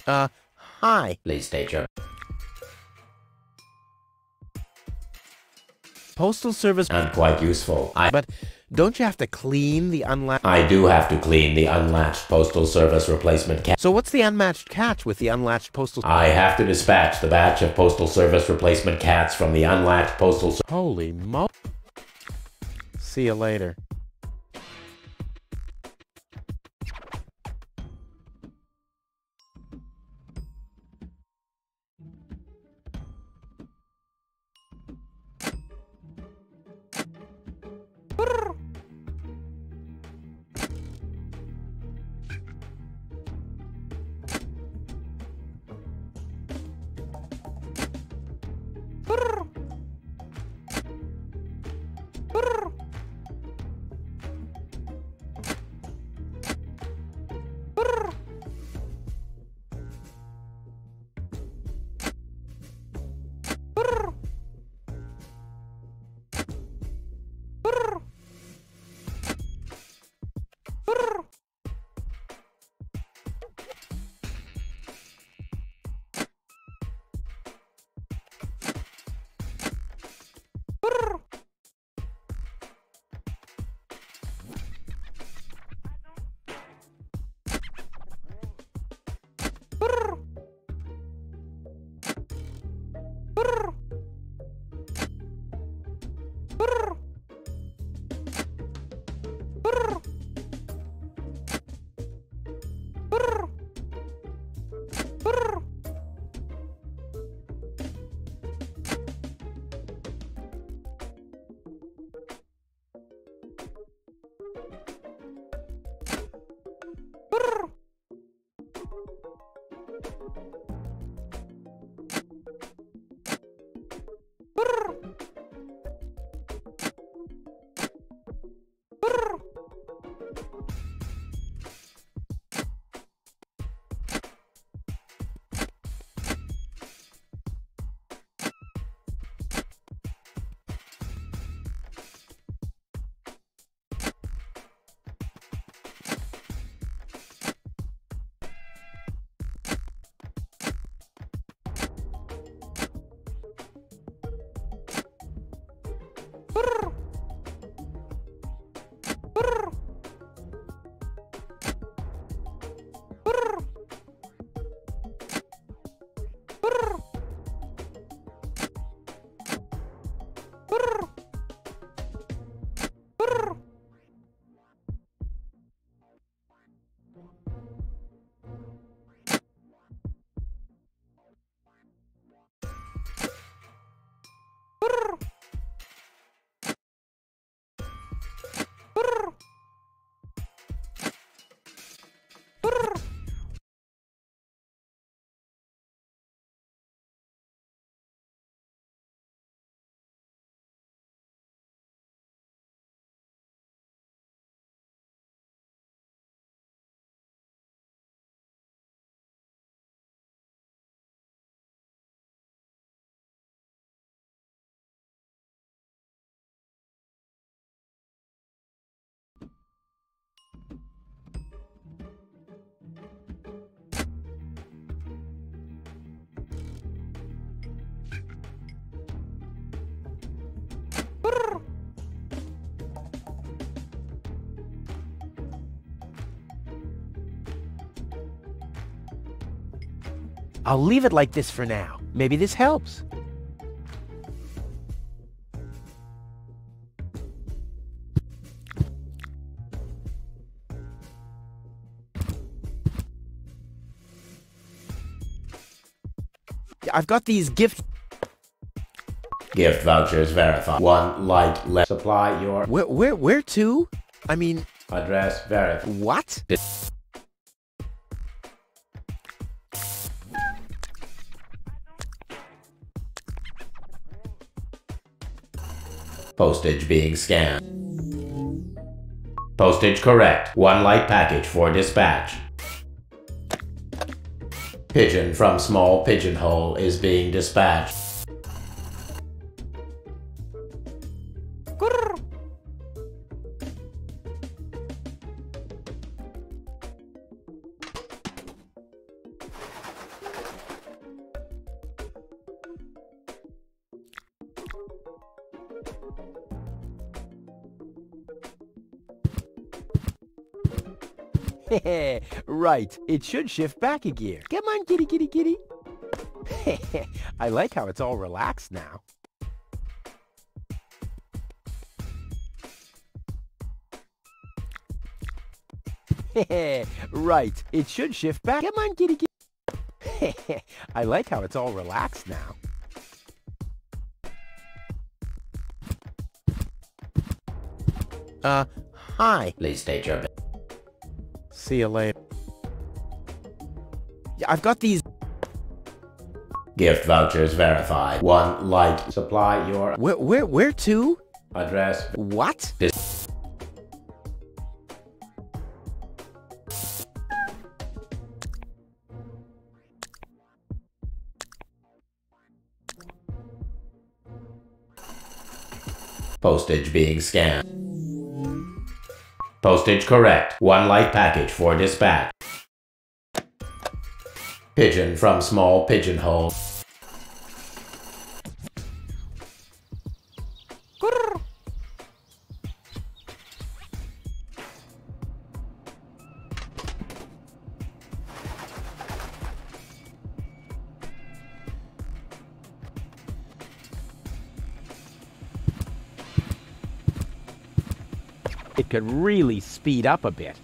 Hi. Please state your Postal Service. and quite useful. But don't you have to clean the unlatched? I do have to clean the unlatched Postal Service replacement catch. So what's the unmatched catch with the unlatched postal? I have to dispatch the batch of Postal Service replacement cats from the unlatched Postal Service. Holy mo! See you later. I'll leave it like this for now. Maybe this helps. I've got these gift vouchers verified. One light left. Supply your Where to? I mean, address verified. what? Postage being scanned. Postage correct. One light package for dispatch. Pigeon from small pigeonhole is being dispatched. Right, it should shift back a gear. Come on, kitty, kitty, kitty. I like how it's all relaxed now. Right, it should shift back. Come on, kitty, kitty. I like how it's all relaxed now. Hi. Please state your See you later. Yeah, I've got these. gift vouchers verified. 1 light. Supply your Where to? address. What? Postage being scanned. Postage correct. 1 light package for dispatch. Pigeon from small pigeonhole. It could really speed up a bit.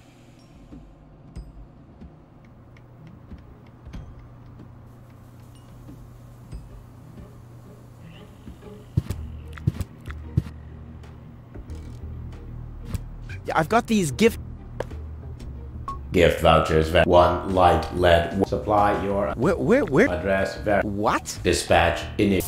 Yeah, I've got these gift vouchers. 1 light lead. Supply your Where? address. What? Dispatch in.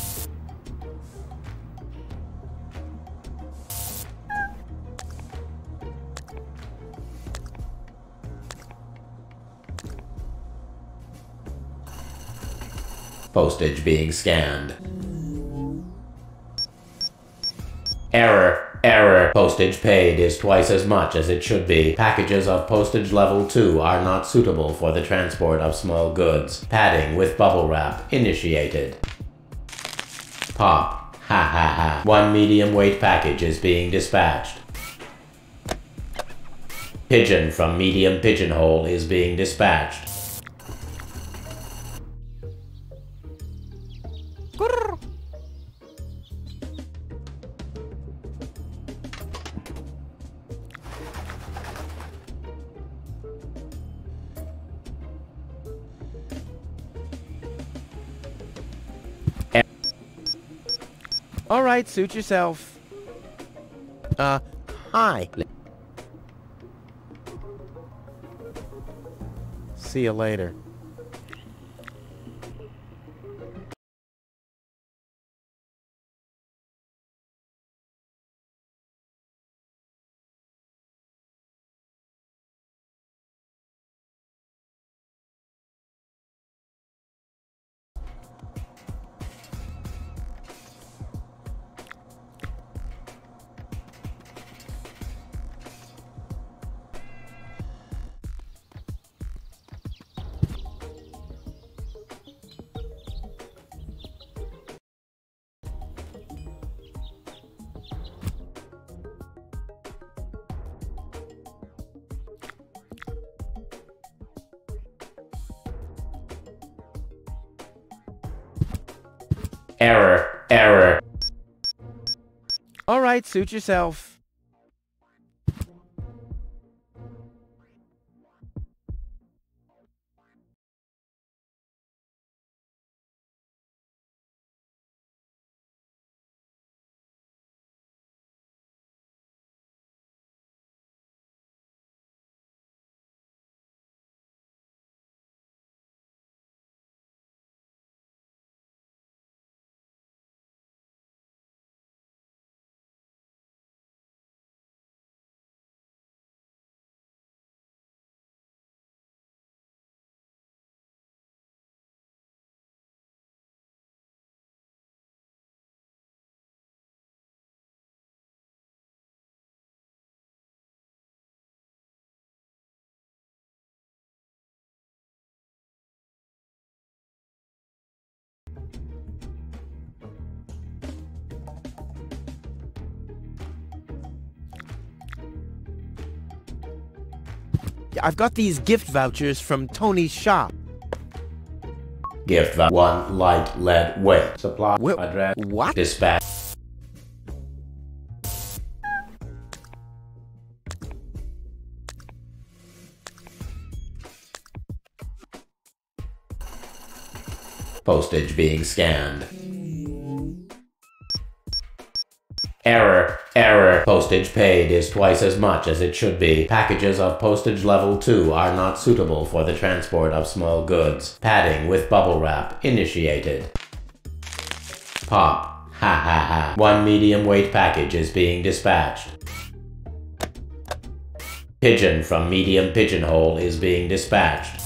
Postage being scanned. Error. Postage paid is twice as much as it should be. Packages of postage level 2 are not suitable for the transport of small goods. Padding with bubble wrap initiated. Pop. Ha ha ha. 1 medium weight package is being dispatched. Pigeon from medium pigeonhole is being dispatched. All right, suit yourself. Hi. See you later. Error. All right, suit yourself. I've got these gift vouchers from Tony's shop. Gift 1 light lead weight. Supply address. What? Dispatch. Postage being scanned. Error. Error. Postage paid is twice as much as it should be. Packages of postage level 2 are not suitable for the transport of small goods. Padding with bubble wrap initiated. Pop. Ha ha ha. 1 medium weight package is being dispatched. Pigeon from medium pigeonhole is being dispatched.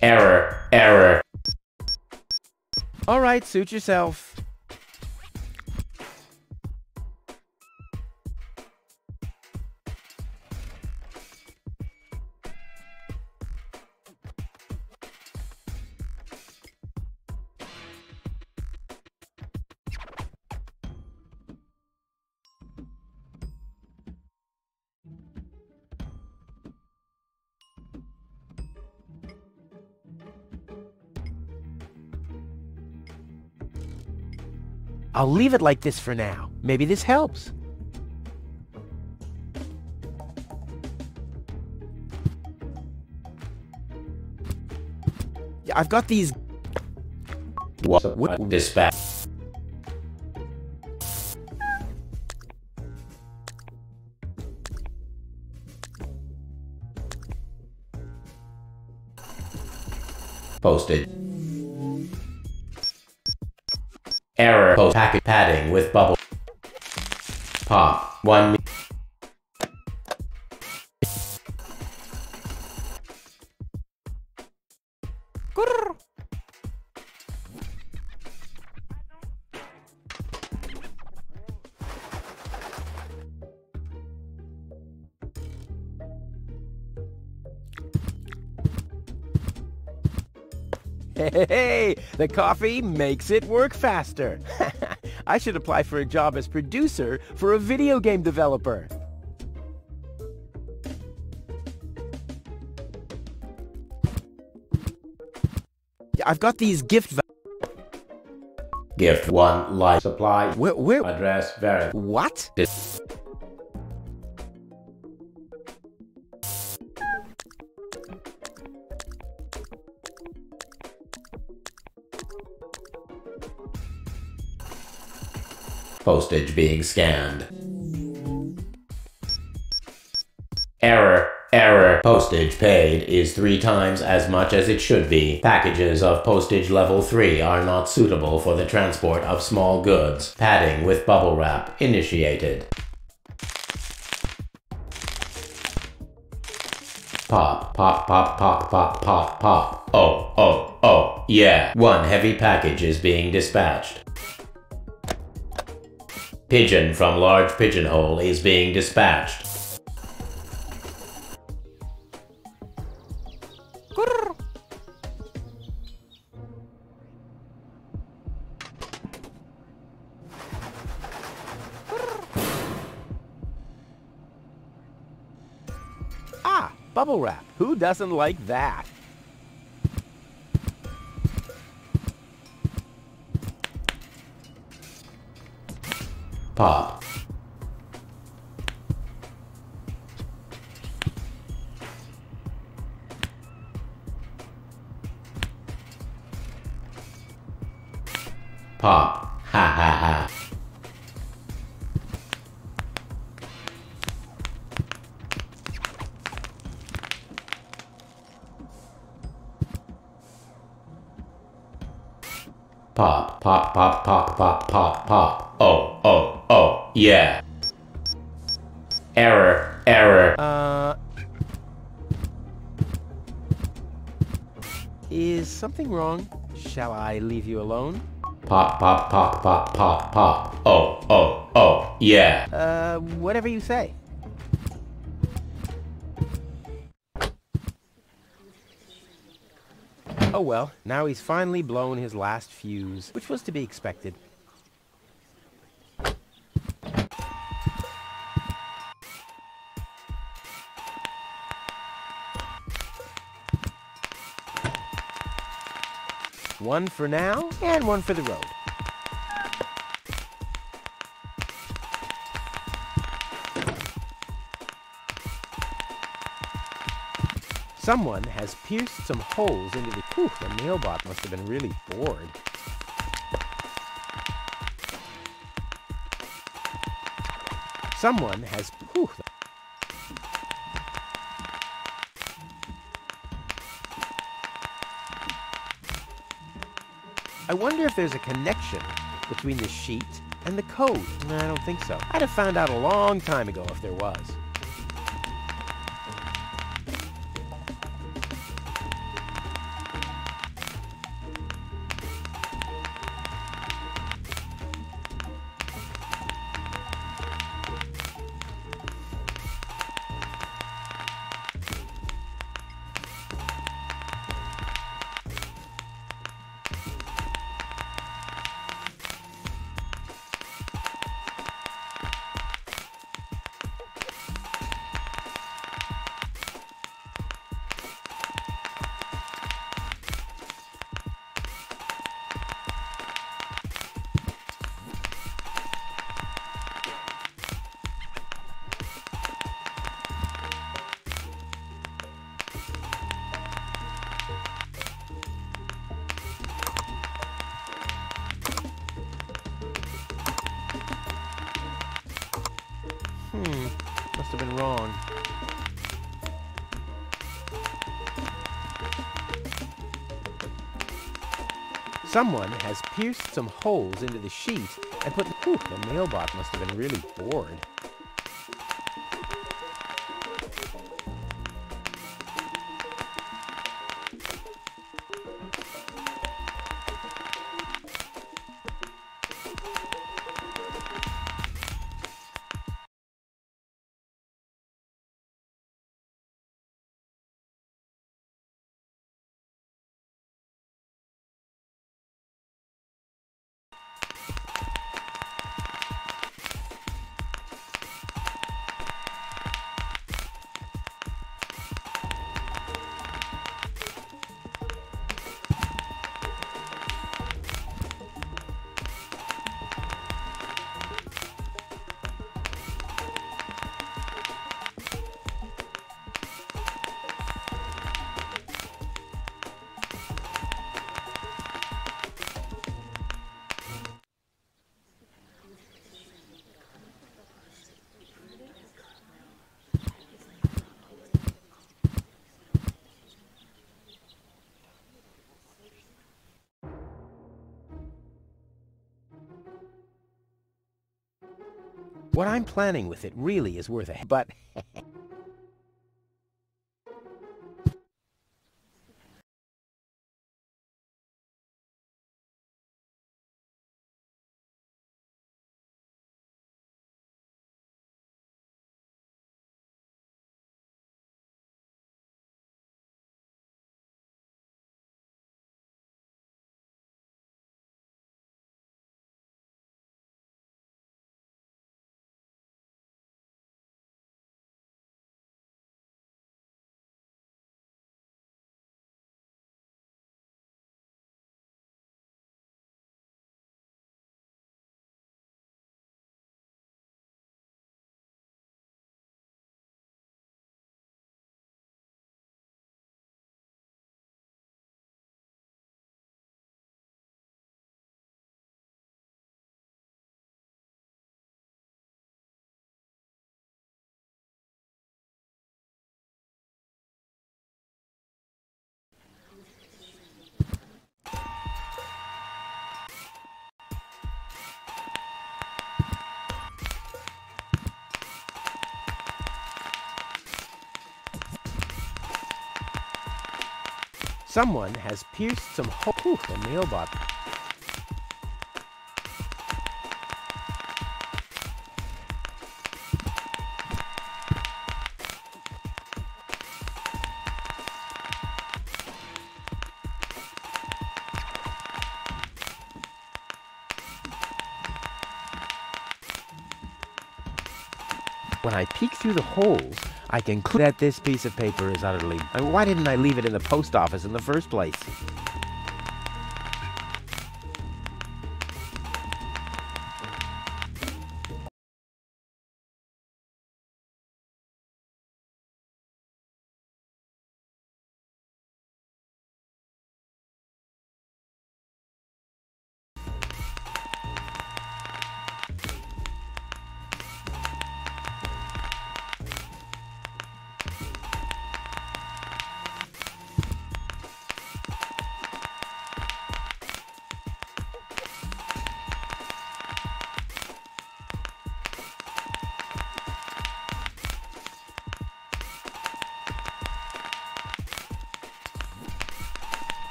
Error. Error. All right, suit yourself. I'll leave it like this for now. Maybe this helps. Yeah, I've got these... What? Dispatch. Posted. Error. Post packet padding with bubble. Pop. 1. Hey, the coffee makes it work faster. I should apply for a job as producer for a video game developer. I've got these gift Gift 1 life supply. Where? Address verified. What? Postage being scanned. Error. Error. Postage paid is 3 times as much as it should be. Packages of postage level 3 are not suitable for the transport of small goods. Padding with bubble wrap initiated. Pop, pop, pop, pop, pop, pop, pop. Oh, oh, oh, yeah. 1 heavy package is being dispatched. Pigeon from large pigeonhole is being dispatched. Ah, bubble wrap. Who doesn't like that? Pop. Pop. Ha ha ha. Pop, pop, pop, pop, pop, pop, pop. Oh, oh, oh, yeah. Error, error. Is something wrong? Shall I leave you alone? Pop, pop, pop, pop, pop, pop. Oh, oh, oh, yeah. Whatever you say. Oh well, now he's finally blown his last fuse, which was to be expected. One for now, and one for the road. Someone has pierced some holes into the... Whew, the mailbot must have been really bored. Someone has... Whew, I wonder if there's a connection between the sheet and the code. No, I don't think so. I'd have found out a long time ago if there was. Must have been wrong. Someone has pierced some holes into the sheet and put... Whew, the mailbot must have been really bored. What I'm planning with it really is worth a... But... Someone has pierced some hole. Ooh, the mailbot. When I peek through the holes, I conclude that this piece of paper is utterly... why didn't I leave it in the post office in the first place?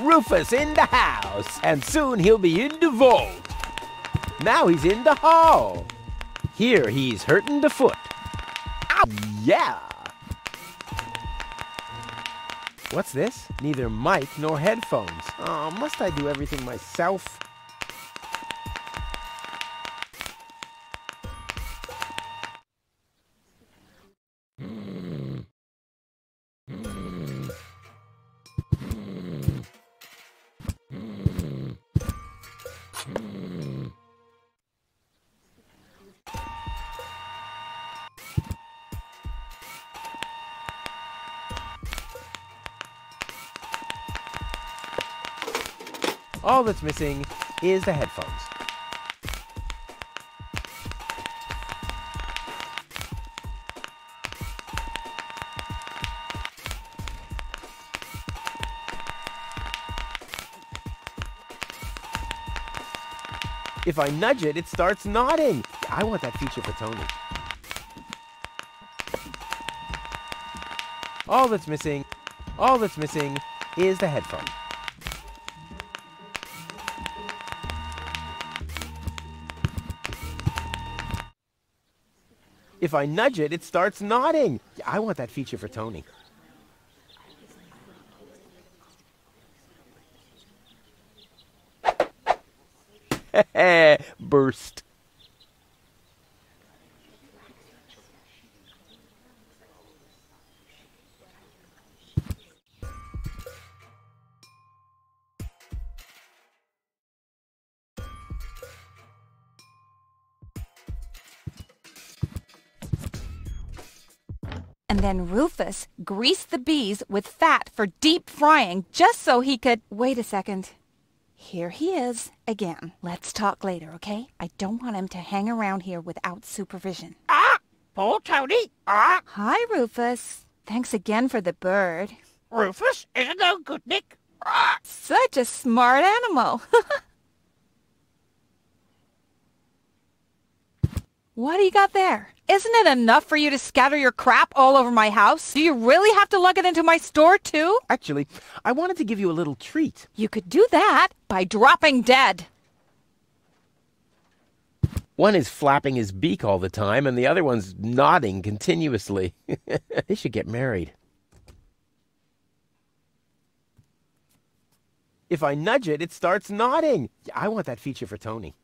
Rufus in the house, and soon he'll be in the vault. Now he's in the hall. Here he's hurting the foot. Ow! Yeah! What's this? Neither mic nor headphones. Oh, must I do everything myself? All that's missing is the headphones. If I nudge it, it starts nodding. I want that feature for Tony. All that's missing is the headphone. If I nudge it, it starts nodding. I want that feature for Tony. Burst. And then Rufus greased the bees with fat for deep frying just so he could... Wait a second. Here he is again. Let's talk later, okay? I don't want him to hang around here without supervision. Poor Tony. Hi, Rufus. Thanks again for the bird. Rufus isn't no good, Nick. Such a smart animal. What do you got there? Isn't it enough for you to scatter your crap all over my house? Do you really have to lug it into my store, too? Actually, I wanted to give you a little treat. You could do that by dropping dead. One is flapping his beak all the time, and the other one's nodding continuously. They should get married. If I nudge it, it starts nodding. I want that feature for Tony.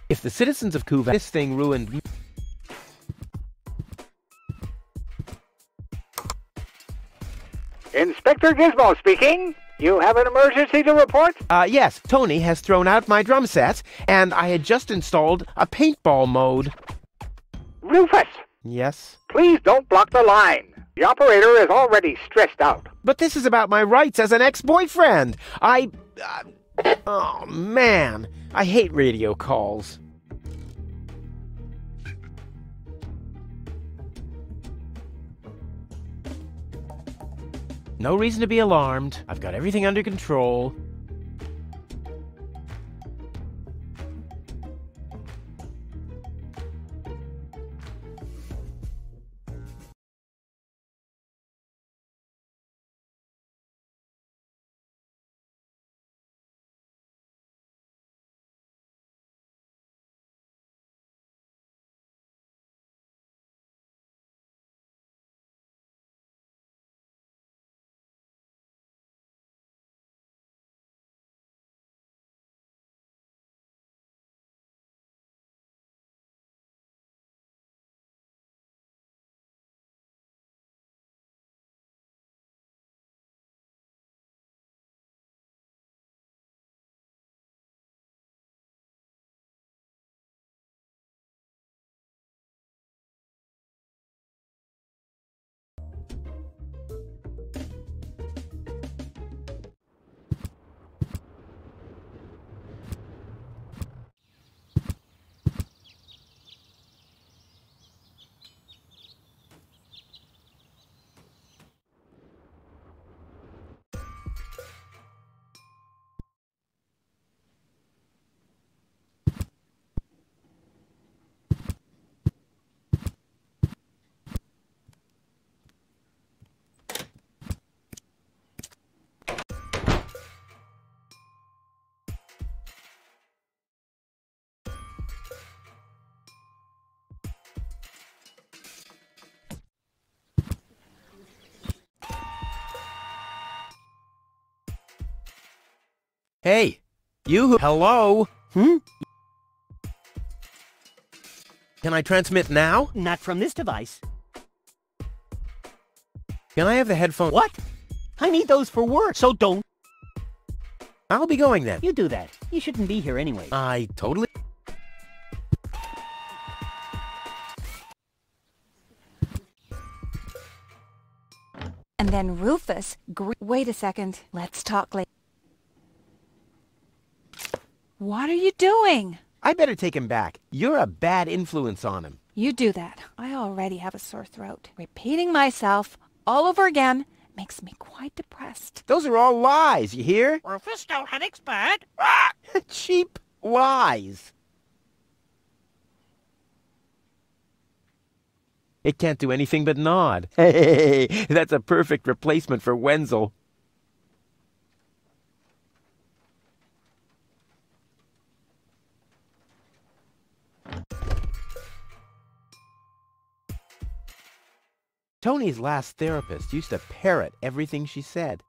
If the citizens of Cuba, this thing ruined... Inspector Gizmo speaking. You have an emergency to report? Yes, Tony has thrown out my drum sets, and I had just installed a paintball mode. Rufus, Yes? please don't block the line. The operator is already stressed out. But this is about my rights as an ex-boyfriend. Oh, man. I hate radio calls. No reason to be alarmed. I've got everything under control. Hey, you, hello? Can I transmit now? Not from this device. Can I have the headphone? What? I need those for work, so don't I'll be going then. you do that. You shouldn't be here anyway. I totally... And then Rufus Wait a second. Let's talk later. What are you doing? I better take him back. You're a bad influence on him. You do that. I already have a sore throat. Repeating myself all over again makes me quite depressed. Those are all lies, you hear? Rufus, don't have expired. Cheap lies. It can't do anything but nod. Hey, that's a perfect replacement for Wenzel. Tony's last therapist used to parrot everything she said.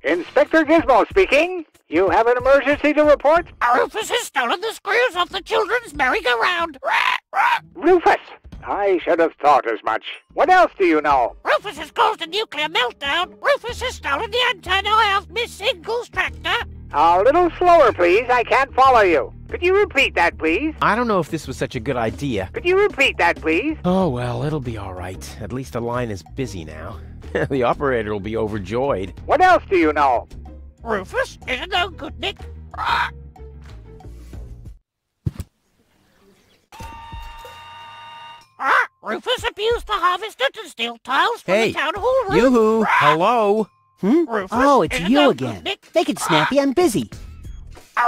Inspector Gizmo speaking. You have an emergency to report? Rufus has stolen the screws off the children's merry-go-round. Rufus! I should have thought as much. What else do you know? Rufus has caused a nuclear meltdown. Rufus has stolen the antenna of Miss Single's tractor. A little slower, please. I can't follow you. Could you repeat that, please? I don't know if this was such a good idea. Could you repeat that, please? Oh, well, it'll be all right. At least the line is busy now. The operator will be overjoyed. What else do you know? Rufus isn't no good, Nick. Rufus abused the harvester to steal tiles from Hey, the town hall roof. Yoo-hoo! Hello? Rufus Oh, it's isn't you no again. good, Nick. Make it snappy, I'm busy.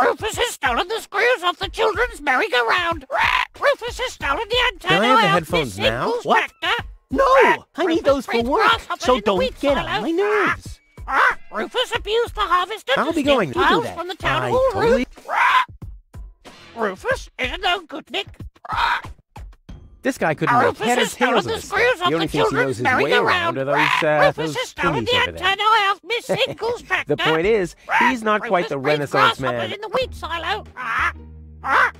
Rufus has stolen the screws off the children's merry-go-round. Rufus has stolen the antenna Can I have the of headphones Miss now? Single's What? tractor. No! I need Rufus those for breeds work, grasshoppers so in the don't wheat get silo. on my nerves. Rufus abused the harvester I'll to be steal going. You do tiles that. from the town I hall totally... roof. Rufus isn't no good, Nick. This guy couldn't make Rufus head or has stolen tails of the this. screws The off only the things he knows children's his way merry-go-round. around are Rufus those has stolen thingies the over there. antenna of Miss Single's tractor. The point is, he's not quite the Rufus breeds Renaissance grasshoppers man. in the wheat silo.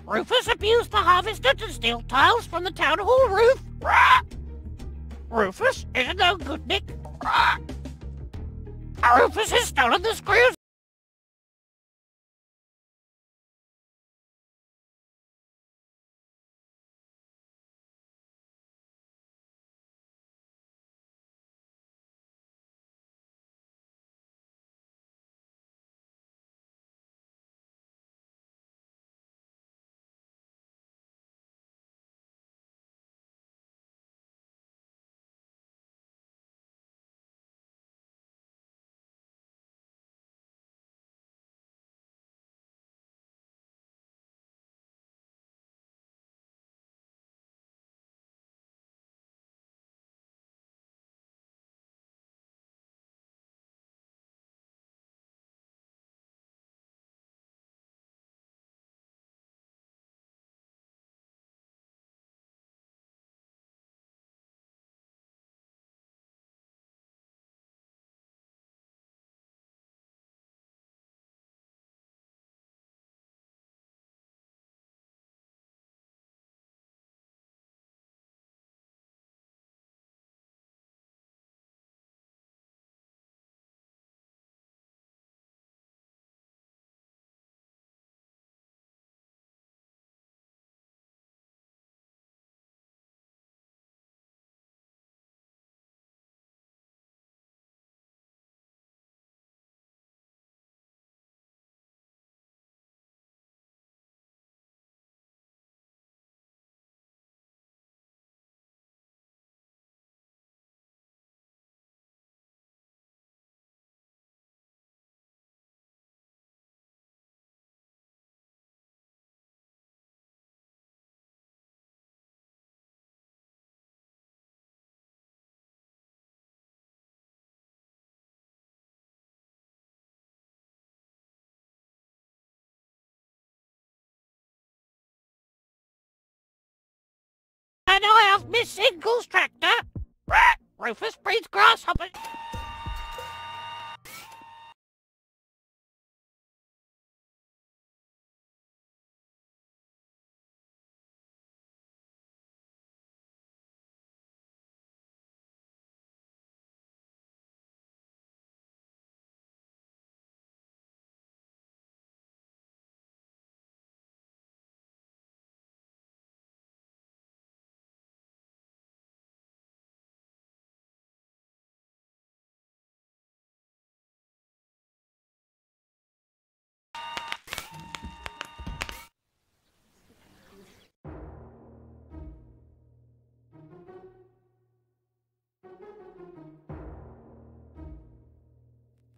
Rufus abused the harvester to steal tiles from the town hall roof. Rufus isn't no good, Nick. Rufus has stolen the screws. And I have Miss Single's tractor. Rufus breeds grasshoppers.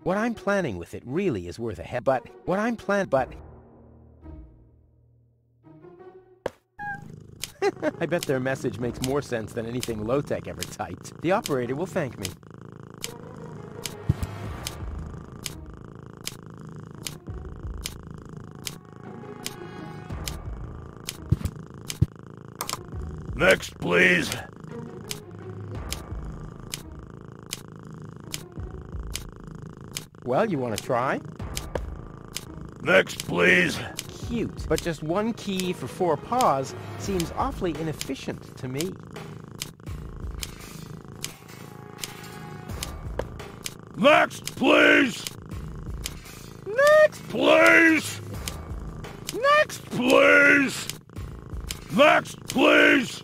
What I'm planning with it really is worth a head, but what I'm I bet their message makes more sense than anything low-tech ever typed. The operator will thank me. Next, please. Well, you want to try? Next, please. Cute, but just one key for 4 paws seems awfully inefficient to me. Next, please. Next, please. Next, please. Next, please.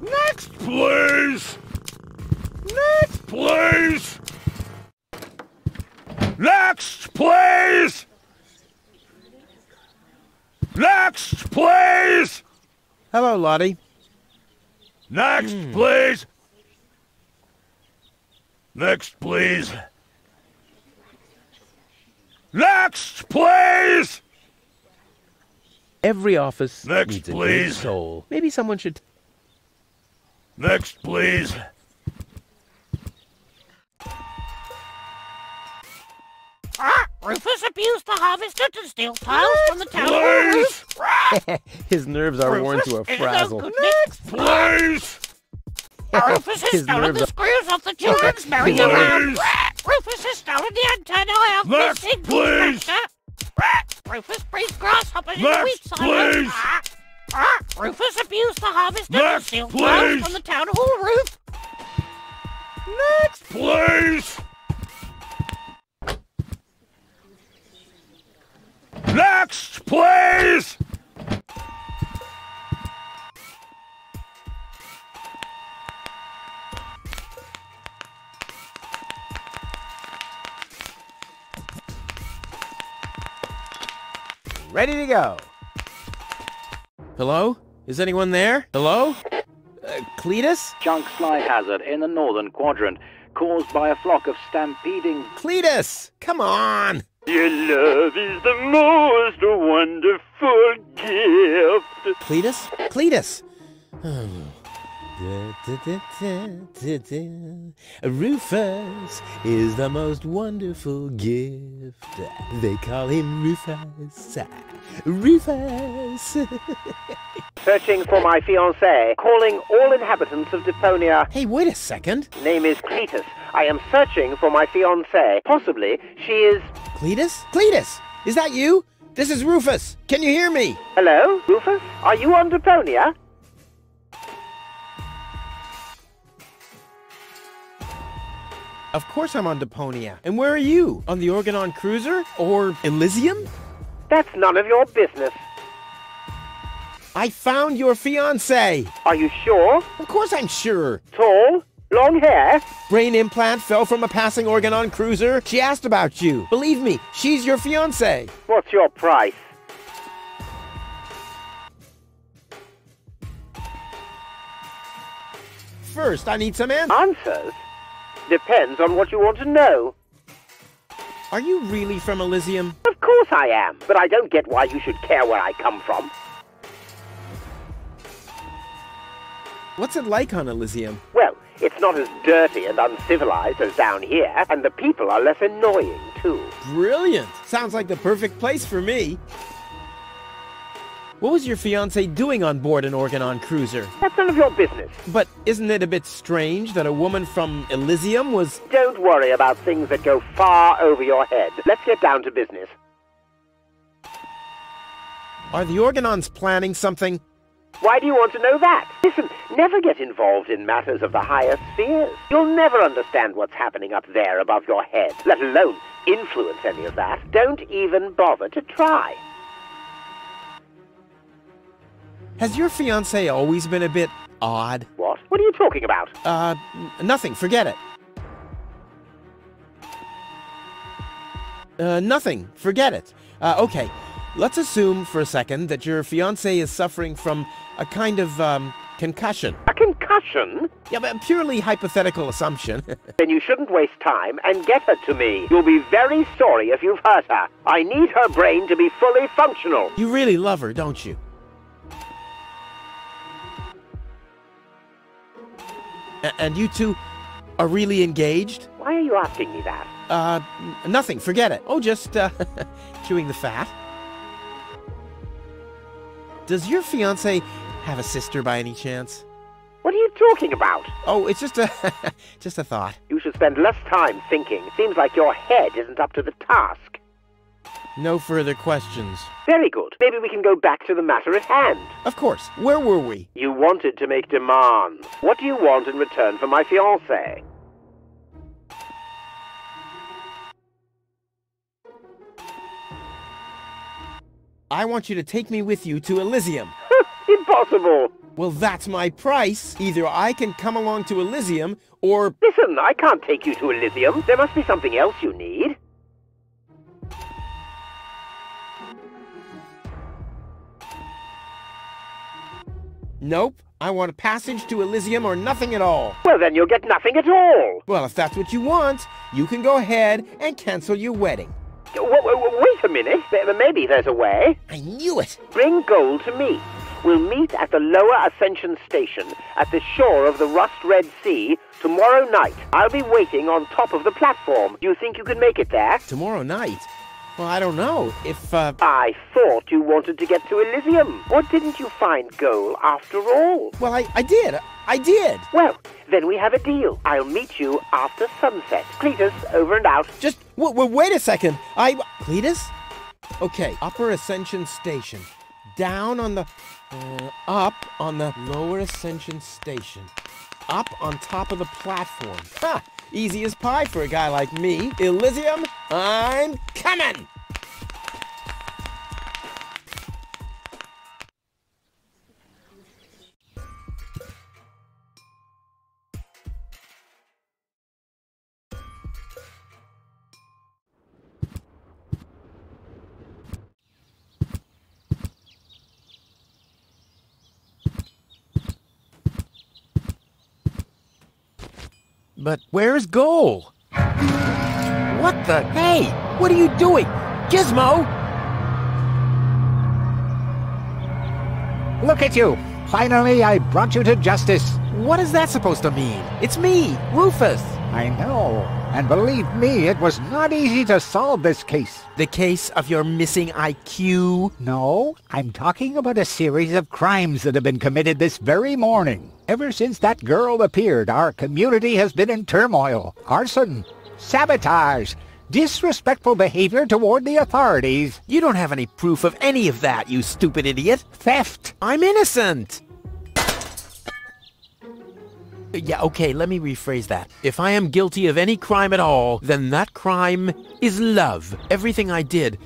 Next, please. Next, please. Next, please. Next, please. Hello, Lottie. Next, please. Next, please. Next, please. Every office Next, needs a good please. soul. Maybe someone should... Next, please. Rufus abused the harvester to steal tiles from the town hall roof. His nerves are worn to a Rufus is no frazzle. good. Please. Rufus has His stolen nerves the are... screws off the children's merry-go-round. Rufus has stolen the antenna off Next, missing please. Rufus breeds grasshoppers in the Next, wheat silos. please. Rufus abused the harvester to Next, steal please. tiles from the town hall roof. Next, please. Next, please. Ready to go. Hello? Is anyone there? Hello? Cletus? Chunk slide hazard in the northern quadrant caused by a flock of stampeding... Cletus! Come on! Your love is the most wonderful gift. Cletus? Cletus! Rufus is the most wonderful gift. They call him Rufus. Rufus! Searching for my fiancée. Calling all inhabitants of Deponia. Hey, wait a second. Name is Cletus. I am searching for my fiancée. Possibly she is... Cletus? Cletus! Is that you? This is Rufus. Can you hear me? Hello, Rufus? Are you on Deponia? Of course I'm on Deponia. And where are you? On the Organon Cruiser? Or Elysium? That's none of your business. I found your fiancée. Are you sure? Of course I'm sure. Tall? Long hair? Brain implant fell from a passing Organon Cruiser. She asked about you. Believe me, she's your fiancée. What's your price? First, I need some answers. Answers? Depends on what you want to know. Are you really from Elysium? Of course I am, but I don't get why you should care where I come from. What's it like on Elysium? Well, it's not as dirty and uncivilized as down here, and the people are less annoying, too. Brilliant! Sounds like the perfect place for me. What was your fiancé doing on board an Organon Cruiser? That's none of your business. But isn't it a bit strange that a woman from Elysium was... Don't worry about things that go far over your head. Let's get down to business. Are the Organons planning something? Why do you want to know that? Listen, never get involved in matters of the higher spheres. You'll never understand what's happening up there above your head, let alone influence any of that. Don't even bother to try. Has your fiancé always been a bit odd? What? What are you talking about? Nothing. Forget it. Nothing. Forget it. Okay. let's assume for a second that your fiancé is suffering from a kind of, concussion. A concussion? Yeah, but a purely hypothetical assumption. Then you shouldn't waste time and get her to me. You'll be very sorry if you've hurt her. I need her brain to be fully functional. You really love her, don't you? And you two are really engaged? Why are you asking me that? Nothing, forget it. Oh, just, chewing the fat. Does your fiancé have a sister by any chance? What are you talking about? Oh, it's just a, just a thought. You should spend less time thinking. Seems like your head isn't up to the task. No further questions. Very good. Maybe we can go back to the matter at hand. Of course. Where were we? You wanted to make demands. What do you want in return for my fiancé? I want you to take me with you to Elysium. Impossible. Well, that's my price. Either I can come along to Elysium, or... Listen, I can't take you to Elysium. There must be something else you need. Nope. I want a passage to Elysium or nothing at all. Well, then you'll get nothing at all. Well, if that's what you want, you can go ahead and cancel your wedding. Wait a minute. Maybe there's a way. I knew it. Bring gold to me. We'll meet at the Lower Ascension Station at the shore of the Rust-Red Sea tomorrow night. I'll be waiting on top of the platform. Do you think you can make it there? Tomorrow night? Well, I don't know. If, I thought you wanted to get to Elysium. What didn't you find gold after all? Well, I did. I did. Well, then we have a deal. I'll meet you after sunset. Cletus, over and out. Just, wait a second. Cletus? Okay, Upper Ascension Station. Down on the... up on the Lower Ascension Station. Up on top of the platform. Ha! Easy as pie for a guy like me. Elysium, I'm coming! But where's Goal? What the? Hey! What are you doing? Gizmo! Look at you! Finally, I brought you to justice. What is that supposed to mean? It's me, Rufus. I know. And believe me, it was not easy to solve this case. The case of your missing IQ? No, I'm talking about a series of crimes that have been committed this very morning. Ever since that girl appeared, our community has been in turmoil. Arson, sabotage, disrespectful behavior toward the authorities. You don't have any proof of any of that, you stupid idiot. Theft. I'm innocent. Yeah, okay, let me rephrase that. If I am guilty of any crime at all, then that crime is love. Everything I did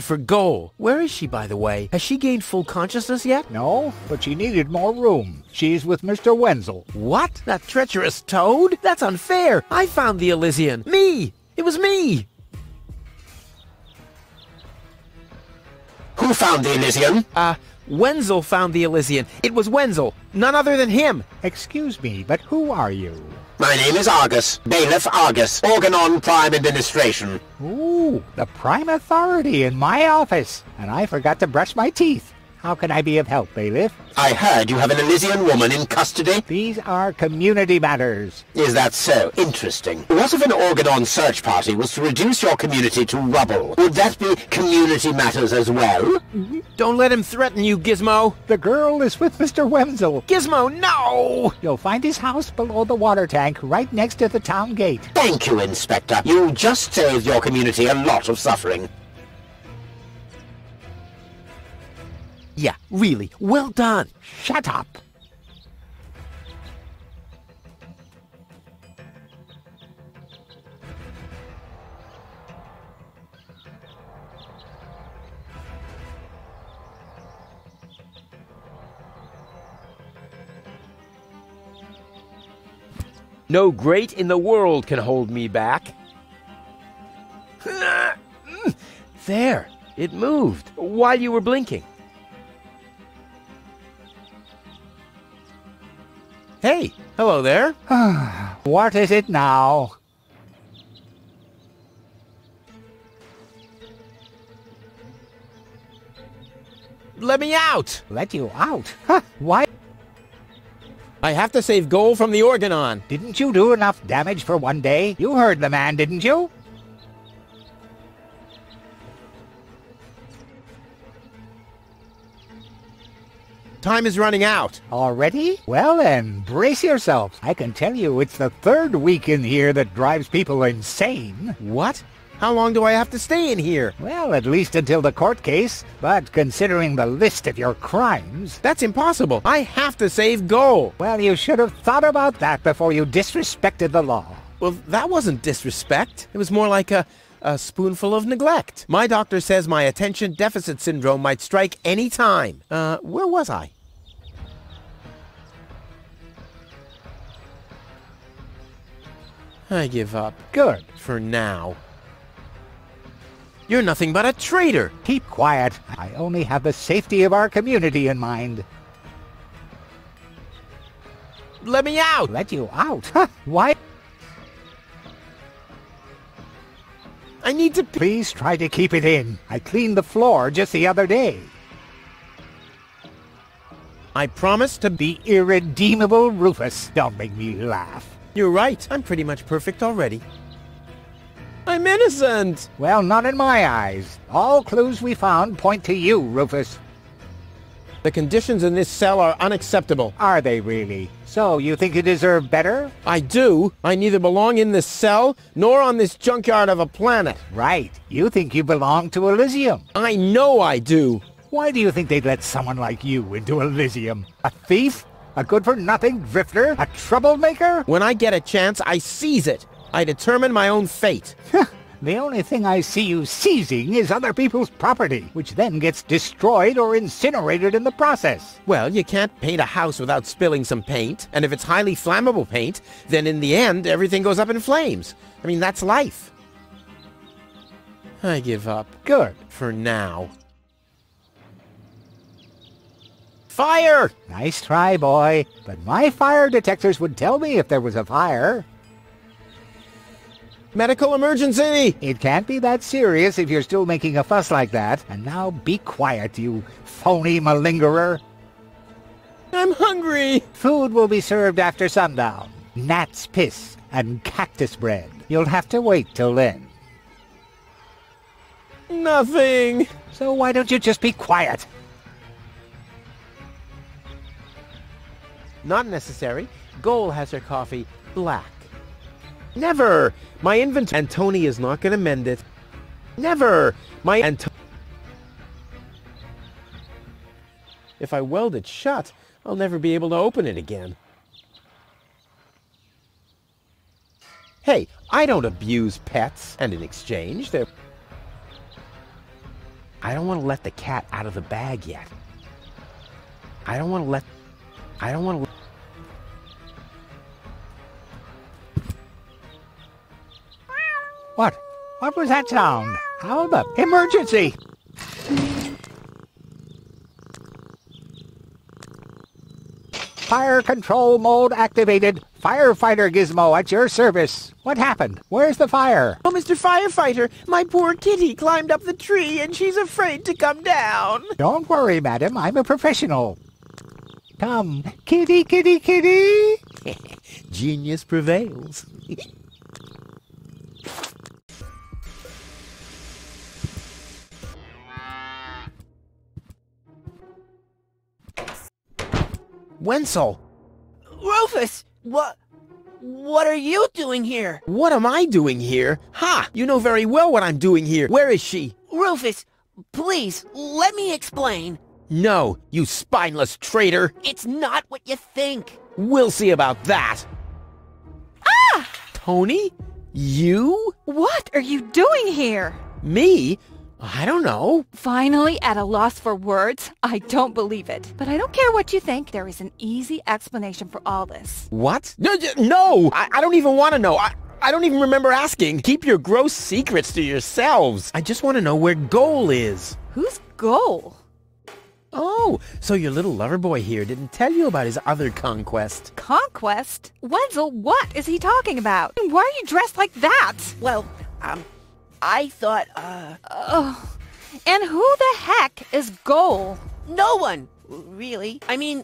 for Goal. Where is she, by the way? Has she gained full consciousness yet? No, but she needed more room. She's with Mr. Wenzel. What? That treacherous toad? That's unfair. I found the Elysian. Me! It was me! Who found the Elysian? Wenzel found the Elysian. It was Wenzel. None other than him. Excuse me, but who are you? My name is Argus. Bailiff Argus. Organon Prime Administration. Ooh, the prime authority in my office. And I forgot to brush my teeth. How can I be of help, Bailiff? I heard you have an Elysian woman in custody. These are community matters. Is that so? Interesting. What if an Organon search party was to reduce your community to rubble? Would that be community matters as well? Don't let him threaten you, Gizmo. The girl is with Mr. Wenzel. Gizmo, no! You'll find his house below the water tank, right next to the town gate. Thank you, Inspector. You just saved your community a lot of suffering. Yeah, really. Well done. Shut up. No great in the world can hold me back. There. It moved. while you were blinking. Hey, hello there. What is it now? Let me out! Let you out? Why? I have to save gold from the Organon. Didn't you do enough damage for one day? You heard the man, didn't you? Time is running out. Already? Well then, brace yourselves. I can tell you it's the third week in here that drives people insane. What? How long do I have to stay in here? Well, at least until the court case. But considering the list of your crimes... That's impossible. I have to save gold. Well, you should have thought about that before you disrespected the law. Well, that wasn't disrespect. It was more like a spoonful of neglect. My doctor says my attention deficit syndrome might strike any time. Where was I? I give up. Good. For now. You're nothing but a traitor. Keep quiet. I only have the safety of our community in mind. Let me out! Let you out? Why? I need to... Please try to keep it in. I cleaned the floor just the other day. I promise to be... The irredeemable Rufus. Don't make me laugh. You're right. I'm pretty much perfect already. I'm innocent! Well, not in my eyes. All clues we found point to you, Rufus. The conditions in this cell are unacceptable. Are they really? So, you think you deserve better? I do. I neither belong in this cell, nor on this junkyard of a planet. Right. You think you belong to Elysium. I know I do. Why do you think they'd let someone like you into Elysium? A thief? A good-for-nothing drifter? A troublemaker? When I get a chance, I seize it. I determine my own fate. The only thing I see you seizing is other people's property, which then gets destroyed or incinerated in the process. Well, you can't paint a house without spilling some paint, and if it's highly flammable paint, then in the end, everything goes up in flames. I mean, that's life. I give up. Good. For now. Fire! Nice try, boy. But my fire detectors would tell me if there was a fire. Medical emergency! It can't be that serious if you're still making a fuss like that. And now be quiet, you phony malingerer. I'm hungry! Food will be served after sundown. Gnat's piss and cactus bread. You'll have to wait till then. Nothing! So why don't you just be quiet? Not necessary. Goal has her coffee black. Never! My inventory... And Tony is not going to mend it. Never! If I weld it shut, I'll never be able to open it again. Hey, I don't abuse pets. And in exchange, they're... I don't want to let the cat out of the bag yet. I don't want to let... What? What was that sound? How the... Emergency! Fire control mode activated. Firefighter Gizmo at your service. What happened? Where's the fire? Oh, Mr. Firefighter, my poor kitty climbed up the tree and she's afraid to come down. Don't worry, madam. I'm a professional. Come, kitty, kitty, kitty. Genius prevails. Wenzel! Rufus! What are you doing here? What am I doing here? Ha! You know very well what I'm doing here. Where is she? Rufus, please, let me explain. No, you spineless traitor! It's not what you think. We'll see about that! Ah! Tony? You? What are you doing here? Me? I don't know. Finally at a loss for words? I don't believe it. But I don't care what you think. There is an easy explanation for all this. What? No! I don't even want to know. I don't even remember asking. Keep your gross secrets to yourselves. I just want to know where Goal is. Who's goal. Oh, so your little lover boy here didn't tell you about his other conquest. Conquest? Wenzel, what is he talking about? Why are you dressed like that? Well, I thought, Oh, and who the heck is Goal? no one, really. I mean,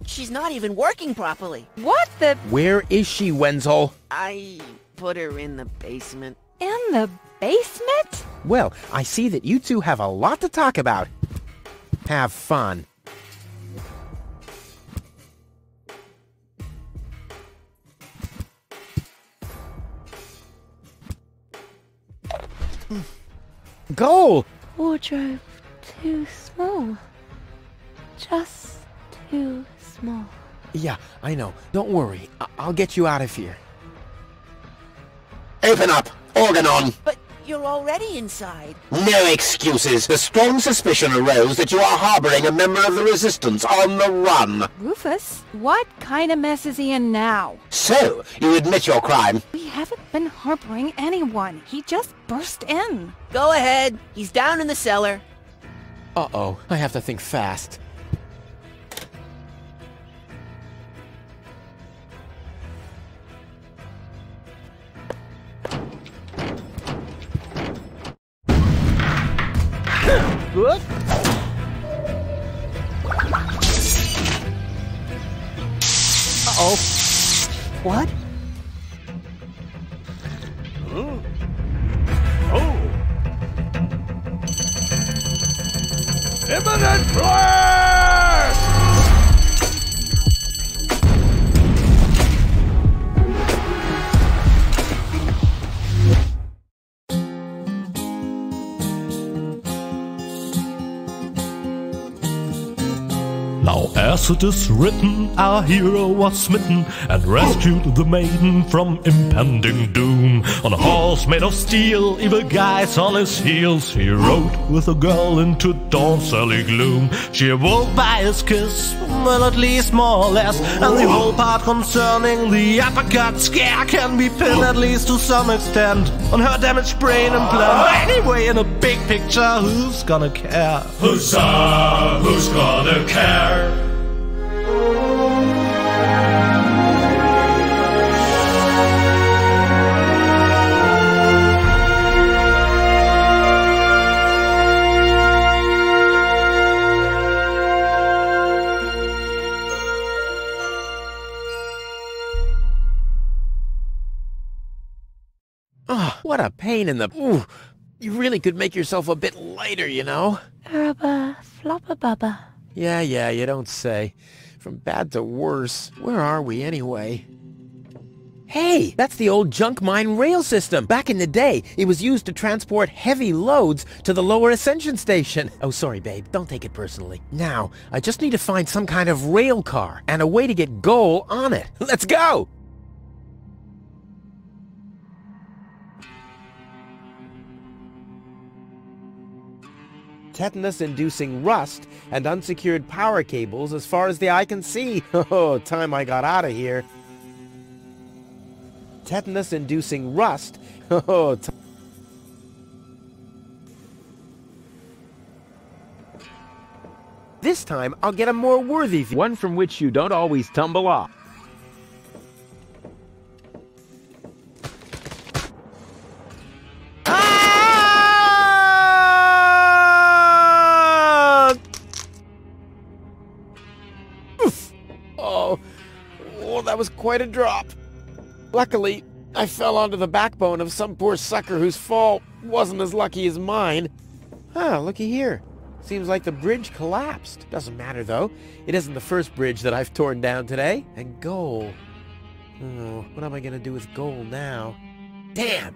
she's not even working properly. What the... Where is she, Wenzel? I put her in the basement. in the basement? Well, I see that you two have a lot to talk about. Have fun. Goal! Wardrobe too small. Just too small. Yeah, I know. Don't worry. I'll get you out of here. Open up! Organ on! But you're already inside. No excuses. The strong suspicion arose that you are harboring a member of the Resistance on the run. Rufus, what kind of mess is he in now? So, you admit your crime. We haven't been harboring anyone. He just burst in. Go ahead. He's down in the cellar. Uh-oh. I have to think fast. Good. Uh-oh. What? Oh. Imminent blast! Now as it is written, our hero was smitten and rescued the maiden from impending doom. On a horse made of steel, evil guys on his heels, he rode with a girl into dawn's early gloom. She awoke by his kiss, well at least more or less, and the whole part concerning the uppercut scare can be pinned at least to some extent on her damaged brain implant. Anyway, in a big picture, who's gonna care? Huzzah! Who's gonna care? Oh, what a pain in the... Ooh, you really could make yourself a bit lighter, you know? Rubber, flopper bubba. Yeah, you don't say. From bad to worse. Where are we, anyway? Hey, that's the old junk mine rail system. Back in the day, it was used to transport heavy loads to the lower ascension station. Oh, sorry, babe. Don't take it personally. Now, I just need to find some kind of rail car and a way to get Goal on it. Let's go! Tetanus-inducing rust and unsecured power cables as far as the eye can see. Oh, time I got out of here. Tetanus-inducing rust. Oh, this time I'll get a more worthy view. One from which you don't always tumble off. Oh, that was quite a drop. Luckily, I fell onto the backbone of some poor sucker whose fall wasn't as lucky as mine. Ah, looky here. Seems like the bridge collapsed. Doesn't matter, though. It isn't the first bridge that I've torn down today. And Goal. Oh, what am I going to do with Goal now? Damn!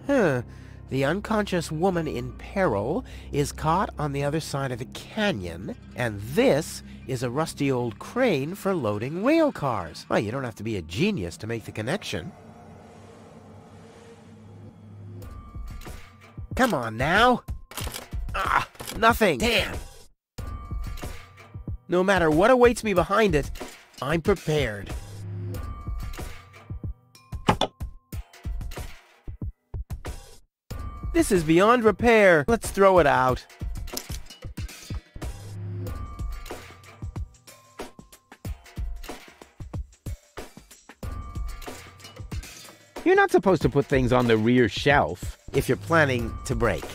Huh. The unconscious woman in peril is caught on the other side of the canyon, and this is a rusty old crane for loading rail cars. Well, you don't have to be a genius to make the connection. Come on now. Ah, nothing. Damn. No matter what awaits me behind it, I'm prepared. This is beyond repair. Let's throw it out. You're not supposed to put things on the rear shelf if you're planning to break.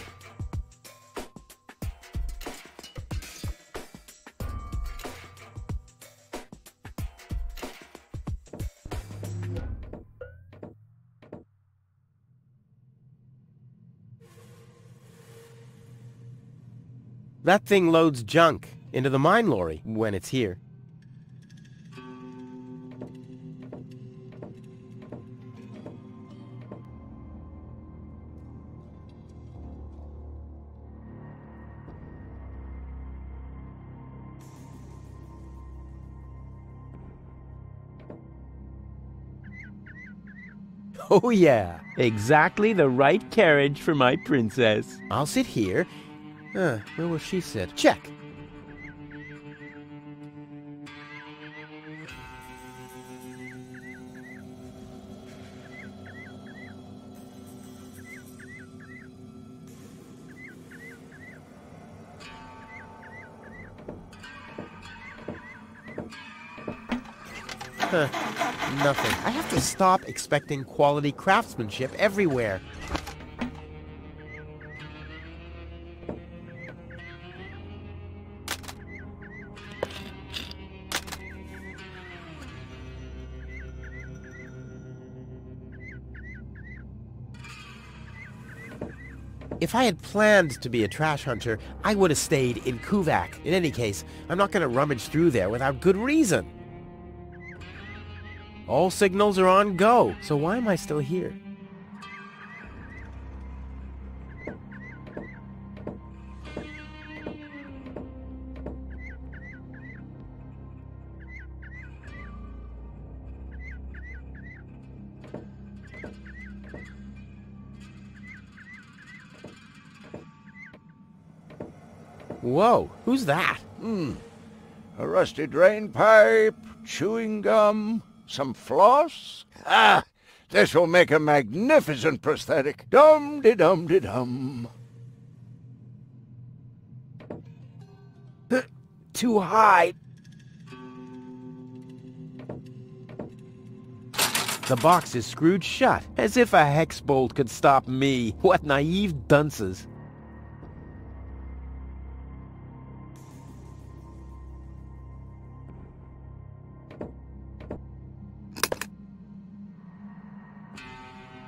That thing loads junk into the mine lorry when it's here. Oh yeah, exactly the right carriage for my princess. I'll sit here. Where will she sit? Check. Nothing. I have to stop expecting quality craftsmanship everywhere. If I had planned to be a trash hunter, I would have stayed in Kuvak. In any case, I'm not going to rummage through there without good reason. All signals are on go, so why am I still here? Whoa, who's that? A rusty drain pipe, chewing gum, some floss. Ah, this will make a magnificent prosthetic. Dum-de-dum-de-dum. Too high. The box is screwed shut, as if a hex bolt could stop me. What naive dunces.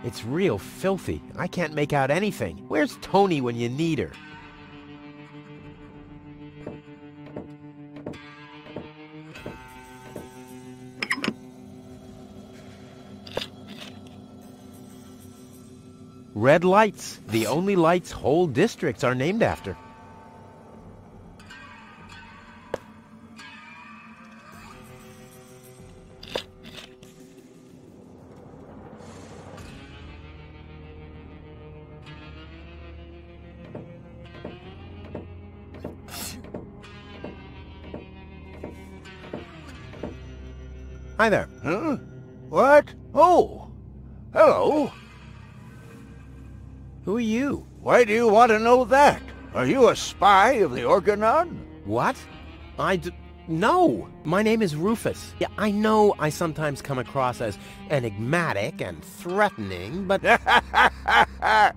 It's real filthy. I can't make out anything. Where's Tony when you need her? Red lights. The only lights whole districts are named after. Hi there. Huh? What? Oh, hello. Who are you? Why do you want to know that? Are you a spy of the Organon? What? No. My name is Rufus. Yeah, I know I sometimes come across as enigmatic and threatening, but...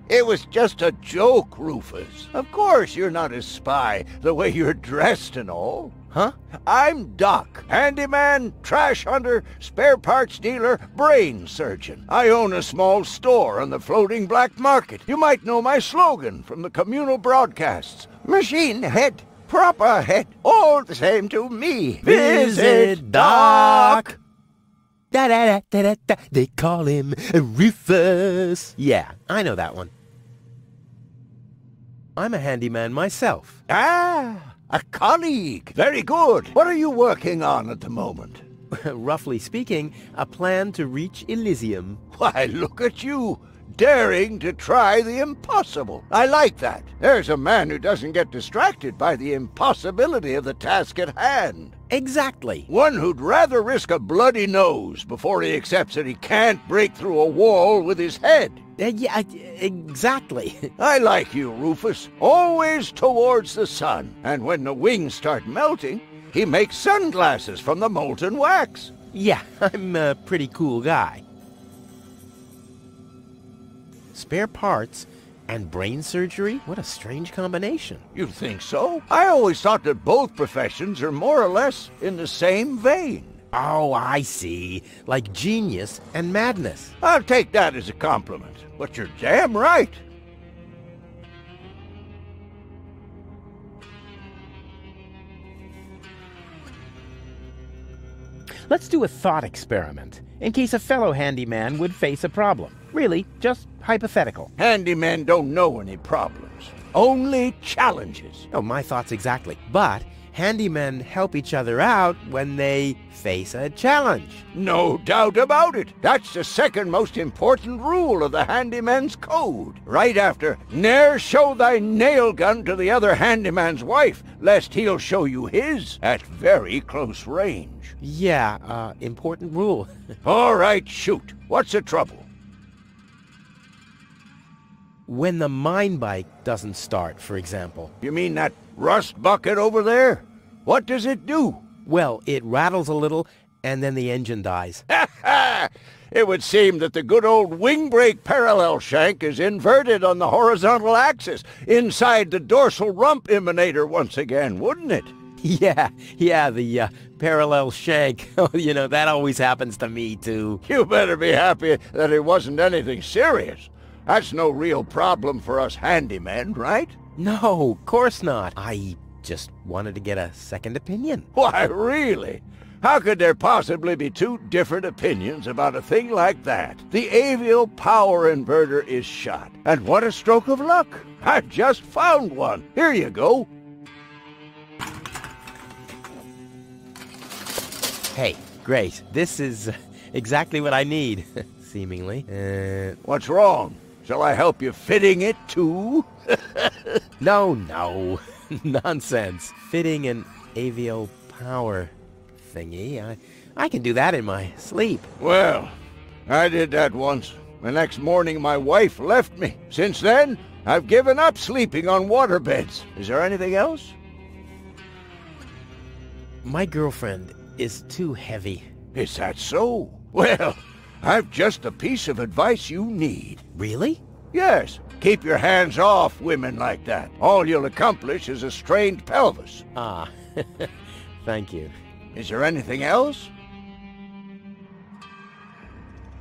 It was just a joke, Rufus. Of course you're not a spy, the way you're dressed and all. Huh? I'm Doc, handyman, trash hunter, spare parts dealer, brain surgeon. I own a small store on the floating black market. You might know my slogan from the communal broadcasts. Machine head, proper head, all the same to me. Visit Doc! Da-da-da-da-da-da, they call him Rufus. Yeah, I know that one. I'm a handyman myself. Ah! A colleague. Very good. What are you working on at the moment? Roughly speaking, a plan to reach Elysium. Why, look at you. daring to try the impossible. I like that. There's a man who doesn't get distracted by the impossibility of the task at hand. Exactly. One who'd rather risk a bloody nose before he accepts that he can't break through a wall with his head. Yeah, exactly. I like you, Rufus. Always towards the sun. And when the wings start melting, he makes sunglasses from the molten wax. Yeah, I'm a pretty cool guy. Spare parts and brain surgery? What a strange combination. You think so? I always thought that both professions are more or less in the same vein. Oh, I see. Like genius and madness. I'll take that as a compliment, but you're damn right. Let's do a thought experiment, in case a fellow handyman would face a problem. Really, just hypothetical. Handymen don't know any problems, only challenges. Oh, my thoughts exactly. But handymen help each other out when they face a challenge. No doubt about it. That's the second most important rule of the handyman's code. Right after, ne'er show thy nail gun to the other handyman's wife, lest he'll show you his at very close range. Yeah, important rule. All right, shoot. What's the trouble? When the mine bike doesn't start, for example. You mean that rust bucket over there? What does it do? Well, it rattles a little, and then the engine dies. Ha ha! It would seem that the good old wing brake parallel shank is inverted on the horizontal axis, inside the dorsal rump emanator once again, wouldn't it? Yeah, the parallel shank. You know, that always happens to me, too. You better be happy that it wasn't anything serious. That's no real problem for us handymen, right? No, of course not. I just wanted to get a second opinion. Why, really? How could there possibly be two different opinions about a thing like that? The avial power inverter is shot. And what a stroke of luck. I've just found one. Here you go. Hey, great. This is exactly what I need, seemingly. What's wrong? Shall I help you fitting it, too? No. Nonsense. Fitting an avial power thingy. I can do that in my sleep. Well, I did that once. The next morning my wife left me. Since then, I've given up sleeping on waterbeds. Is there anything else? My girlfriend is too heavy. Is that so? Well, I've just a piece of advice you need. Really? Yes. Keep your hands off women like that. All you'll accomplish is a strained pelvis. Ah, thank you. Is there anything else?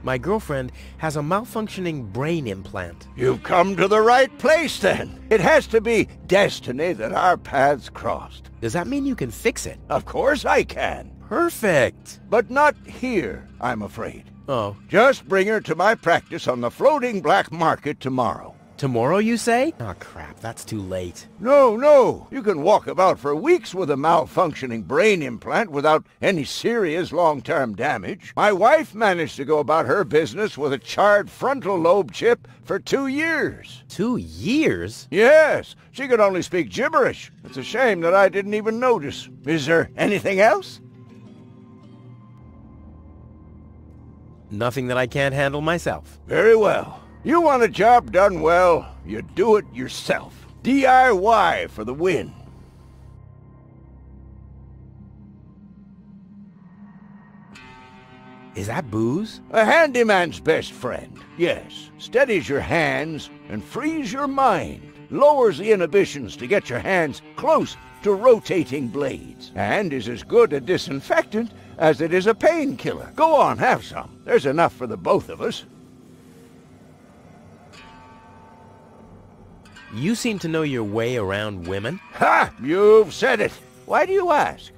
My girlfriend has a malfunctioning brain implant. You've come to the right place, then. It has to be destiny that our paths crossed. Does that mean you can fix it? Of course I can. Perfect. But not here, I'm afraid. Oh. Just bring her to my practice on the floating black market tomorrow. Tomorrow, you say? Oh, crap, that's too late. No. You can walk about for weeks with a malfunctioning brain implant without any serious long-term damage. My wife managed to go about her business with a charred frontal lobe chip for 2 years. 2 years? Yes. She could only speak gibberish. It's a shame that I didn't even notice. Is there anything else? Nothing that I can't handle myself. Very well. You want a job done well, you do it yourself. DIY for the win. Is that booze? A handyman's best friend, yes. Steadies your hands and frees your mind. Lowers the inhibitions to get your hands close to rotating blades. And is as good a disinfectant as it is a painkiller. Go on, have some. There's enough for the both of us. You seem to know your way around women. Ha! You've said it. Why do you ask?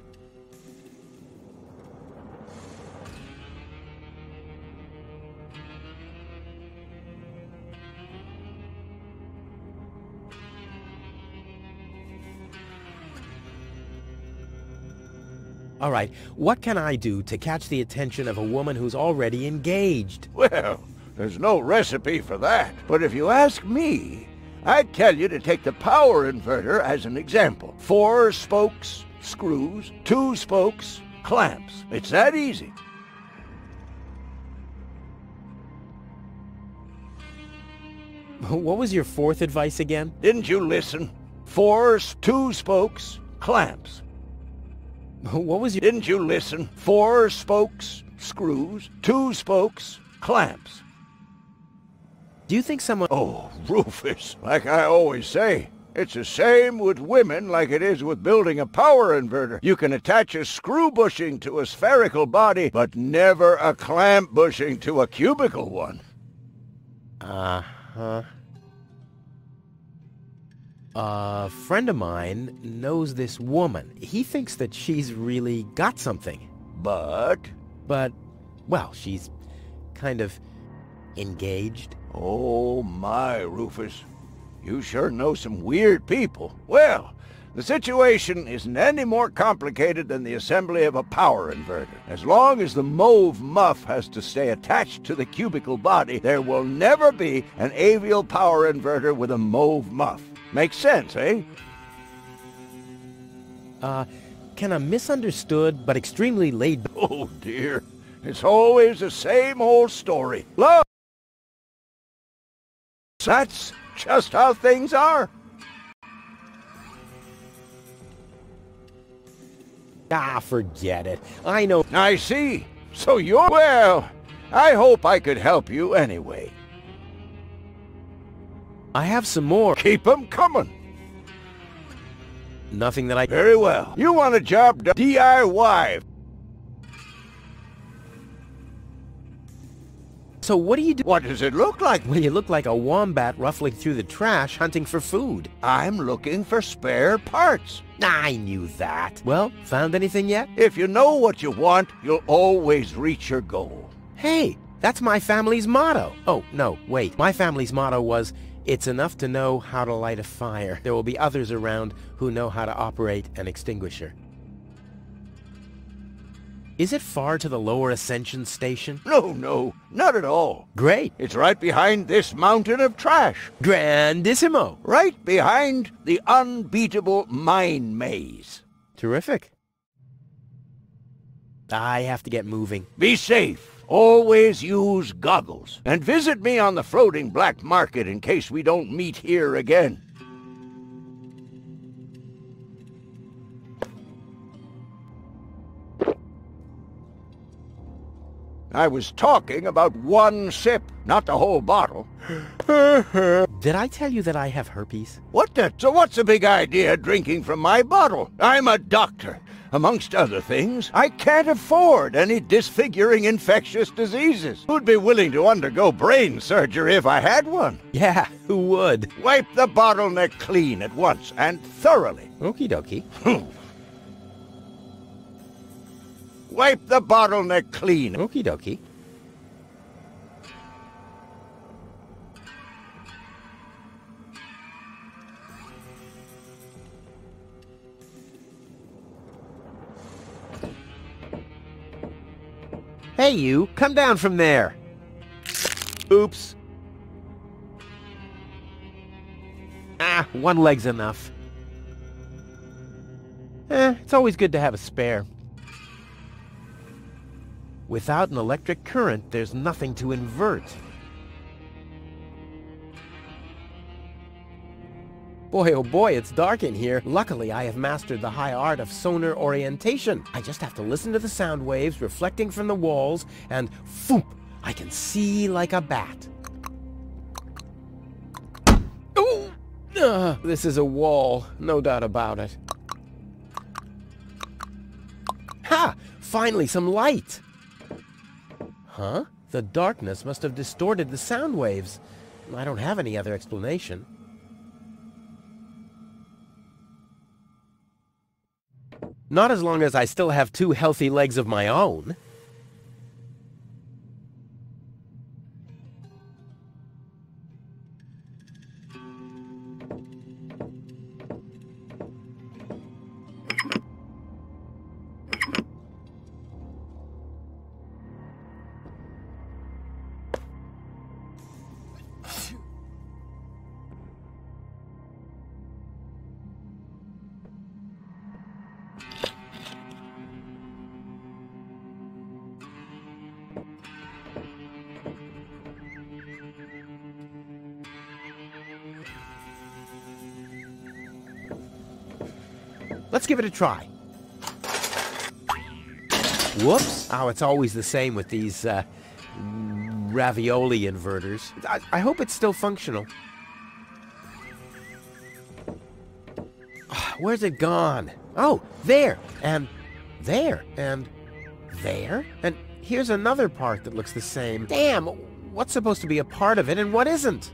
All right, what can I do to catch the attention of a woman who's already engaged? Well, There's no recipe for that. But if you ask me, I'd tell you to take the power inverter as an example. 4 spokes, screws, 2 spokes, clamps. It's that easy. What was your 4th advice again? Didn't you listen? 2 spokes, clamps. What was your... Didn't you listen? 4 spokes, screws, 2 spokes, clamps. Do you think someone... Oh, Rufus, like I always say, it's the same with women like it is with building a power inverter. You can attach a screw bushing to a spherical body, but never a clamp bushing to a cubical one. Uh-huh. A friend of mine knows this woman. He thinks that she's really got something. But, well, she's kind of engaged. Oh my, Rufus. You sure know some weird people. Well, the situation isn't any more complicated than the assembly of a power inverter. As long as the mauve muff has to stay attached to the cubical body, there will never be an avial power inverter with a mauve muff. Makes sense, eh? Can a misunderstood but extremely laid... Oh, dear. It's always the same old story. Love! That's just how things are. Ah, forget it. I know... I see. So you're... Well, I hope I could help you anyway. I have some more. Keep 'em coming. Nothing that I... Very well. You want a job done DIY. So what do you do? What does it look like? Well, you look like a wombat ruffling through the trash hunting for food. I'm looking for spare parts. I knew that. Well, found anything yet? If you know what you want, you'll always reach your goal. Hey, that's my family's motto. Oh, no, wait. My family's motto was, it's enough to know how to light a fire. There will be others around who know how to operate an extinguisher. Is it far to the lower Ascension station? No, not at all. Great. It's right behind this mountain of trash. Grandissimo. Right behind the unbeatable mine maze. Terrific. I have to get moving. Be safe. Always use goggles. And visit me on the floating black market in case we don't meet here again. I was talking about 1 sip, not the whole bottle. Did I tell you that I have herpes? What the? So what's the big idea drinking from my bottle? I'm a doctor. Amongst other things, I can't afford any disfiguring infectious diseases. Who'd be willing to undergo brain surgery if I had one? Yeah, who would? Wipe the bottleneck clean at once, and thoroughly. Okie dokie. Wipe the bottleneck clean. Okie dokie. Hey, you! Come down from there! Oops. Ah, 1 leg's enough. It's always good to have a spare. Without an electric current, there's nothing to invert. Boy, oh boy, it's dark in here. Luckily, I have mastered the high art of sonar orientation. I just have to listen to the sound waves reflecting from the walls, and phoop, I can see like a bat. Ooh! This is a wall, no doubt about it. Ha! Finally, some light! Huh? The darkness must have distorted the sound waves. I don't have any other explanation. Not as long as I still have 2 healthy legs of my own. let's give it a try. Whoops. Oh, it's always the same with these ravioli inverters. I hope it's still functional. Where's it gone? Oh, there, and there, and there. And here's another part that looks the same. Damn, what's supposed to be a part of it and what isn't?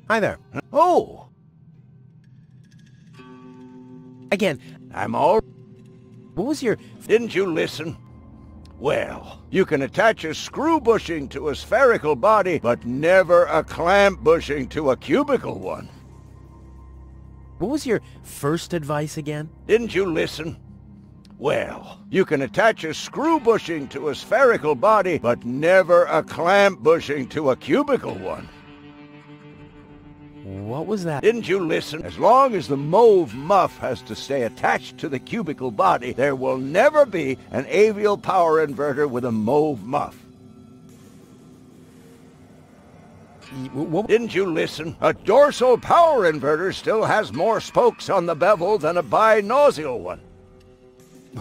Hi there. Oh! Again, I'm all... What was your... Didn't you listen? Well, you can attach a screw bushing to a spherical body, but never a clamp bushing to a cubical one. What was your first advice again? Didn't you listen? Well, you can attach a screw bushing to a spherical body, but never a clamp bushing to a cubical one. What was that? Didn't you listen? As long as the mauve muff has to stay attached to the cubical body, there will never be an avial power inverter with a mauve muff. Didn't you listen? A dorsal power inverter still has more spokes on the bevel than a binossial one.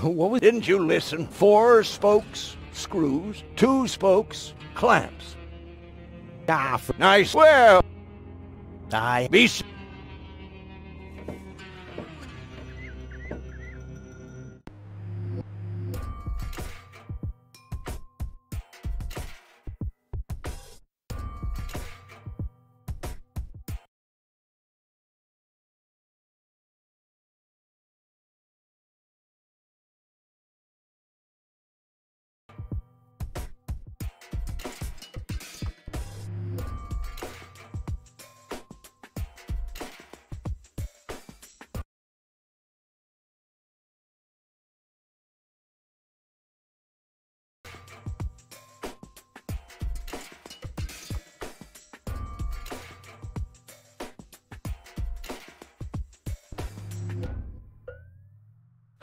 What was... Didn't you listen? 4 spokes, screws, 2 spokes, clamps. I swear... Be...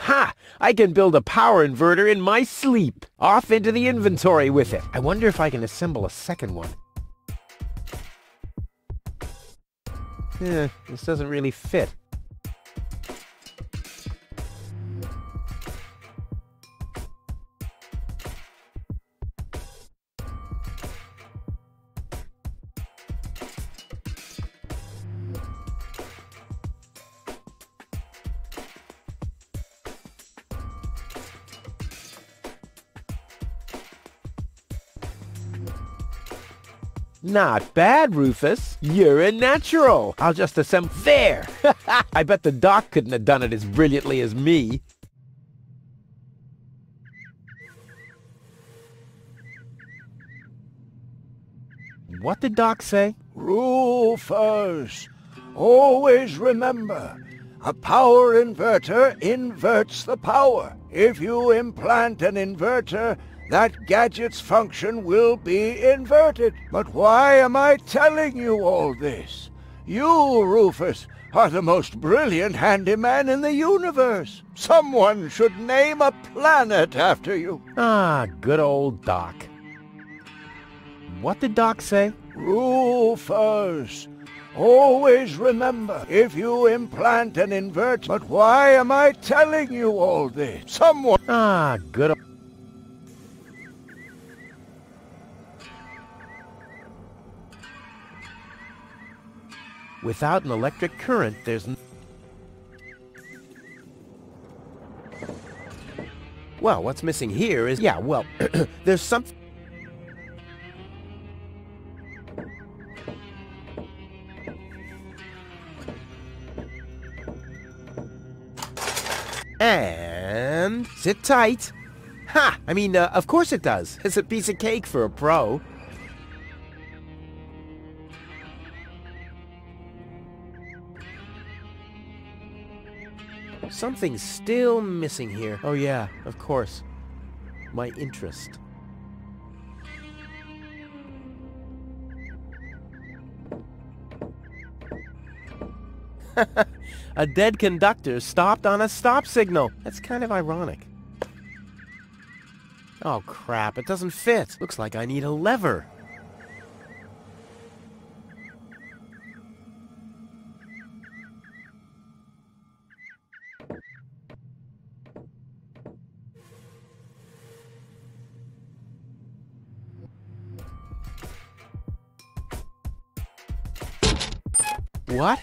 Ha! I can build a power inverter in my sleep. Off into the inventory with it. I wonder if I can assemble a second one. This doesn't really fit. Not bad, Rufus. You're a natural. I'll just assemble... There! I bet the doc couldn't have done it as brilliantly as me. What did Doc say? Rufus, always remember, a power inverter inverts the power. If you implant an inverter, that gadget's function will be inverted. But why am I telling you all this? You, Rufus, are the most brilliant handyman in the universe. Someone should name a planet after you. Ah, good old Doc. What did Doc say? Rufus, always remember, if you implant an inverter... But why am I telling you all this? Someone... Ah, good old... Without an electric current, there's... Well, what's missing here is... Yeah, well, there's something... And sit tight. Ha! I mean, of course it does. It's a piece of cake for a pro. Something's still missing here. Oh yeah, of course. My interest. A dead conductor stopped on a stop signal. That's kind of ironic. Oh crap, it doesn't fit. Looks like I need a lever. What?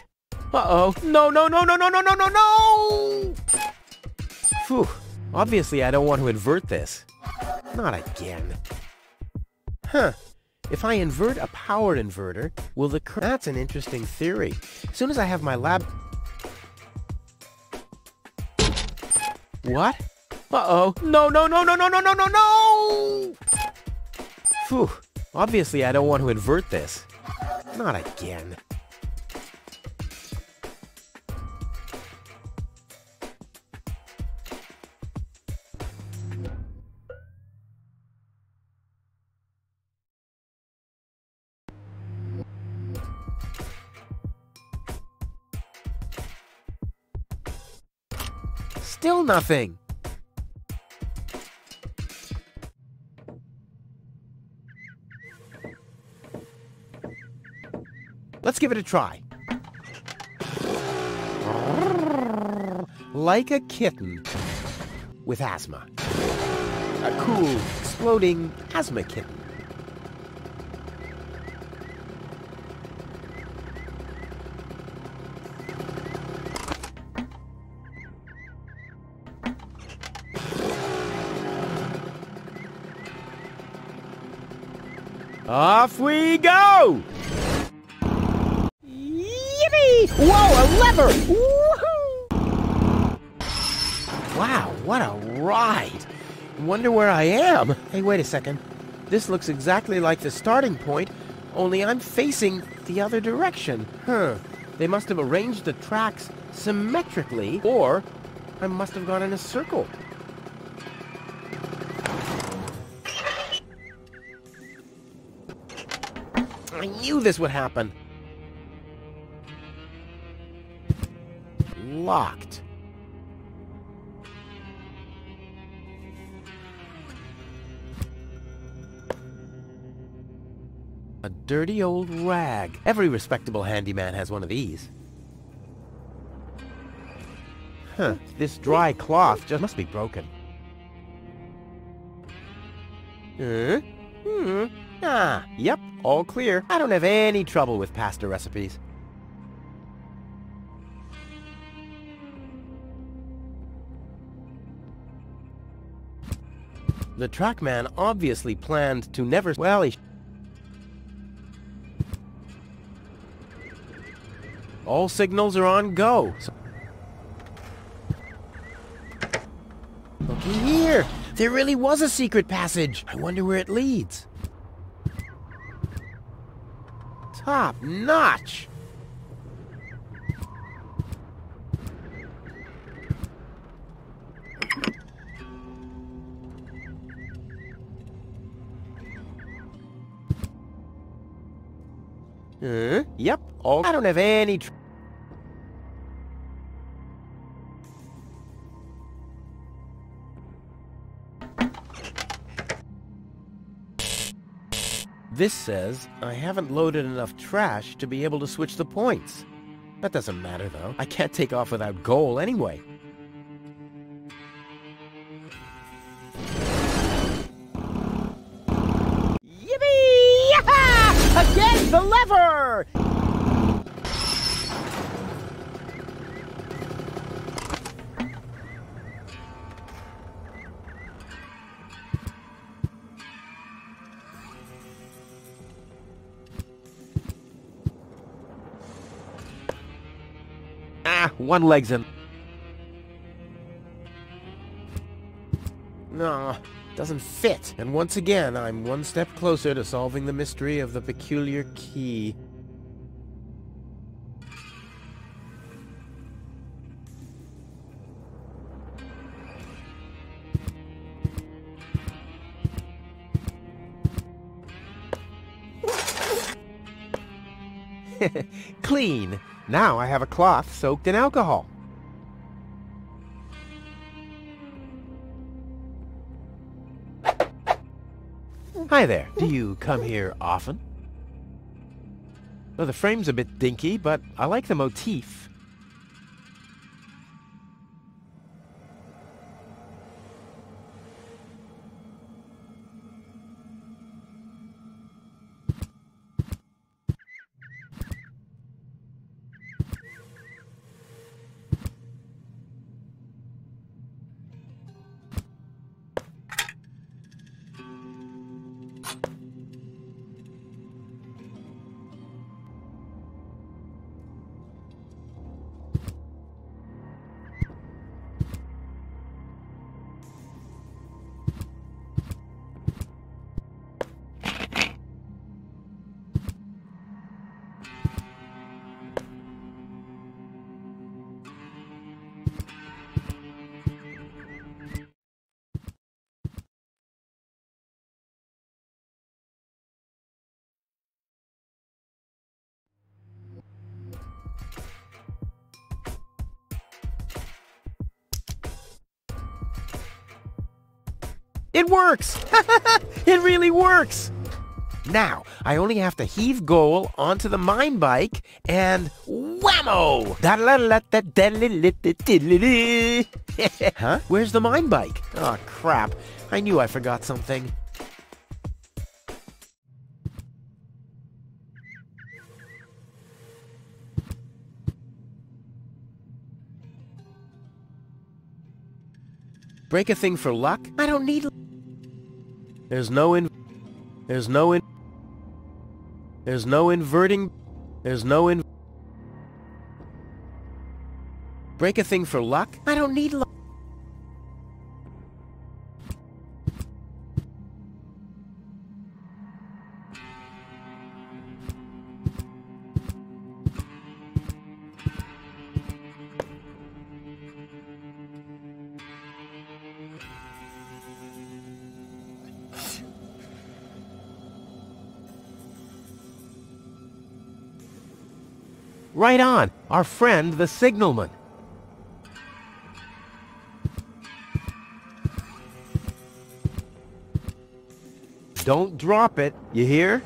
Uh-oh. No, no, no, no, no, no, no, no, no! Phew. Obviously, I don't want to invert this. Not again. Huh. If I invert a power inverter, will the current... That's an interesting theory. As soon as I have my lab... What? Uh-oh. No, no, no, no, no, no, no, no, no! Phew. Obviously, I don't want to invert this. Not again. Still nothing. Let's give it a try. Like a kitten with asthma. A cool, exploding asthma kitten. Off we go! Yippee! Whoa, a lever! Woohoo! Wow, what a ride! Wonder where I am. Hey, wait a second. This looks exactly like the starting point, only I'm facing the other direction. Huh. They must have arranged the tracks symmetrically, or I must have gone in a circle. I knew this would happen. Locked. A dirty old rag. Every respectable handyman has one of these. Huh, this dry cloth just must be broken. Yep, all clear. I don't have any trouble with pasta recipes. The trackman obviously planned to never... Well, he... All signals are on go. So... Looky here! There really was a secret passage! I wonder where it leads. Top notch! Yep, all... I don't have any... This says I haven't loaded enough trash to be able to switch the points. That doesn't matter, though. I can't take off without goal anyway. Yippee! Yaha! Again, the lever! One leg's in. No, doesn't fit. And once again, I'm one step closer to solving the mystery of the peculiar key. Clean. Now I have a cloth soaked in alcohol. Hi there. Do you come here often? Well, the frame's a bit dinky, but I like the motif. It works! It really works! Now, I only have to heave goal onto the mine bike and whammo! Huh? Where's the mine bike? Oh, crap. I knew I forgot something. Break a thing for luck? I don't need... There's no inverting... Break a thing for luck? I don't need luck. Right on! Our friend, the signalman. Don't drop it, you hear?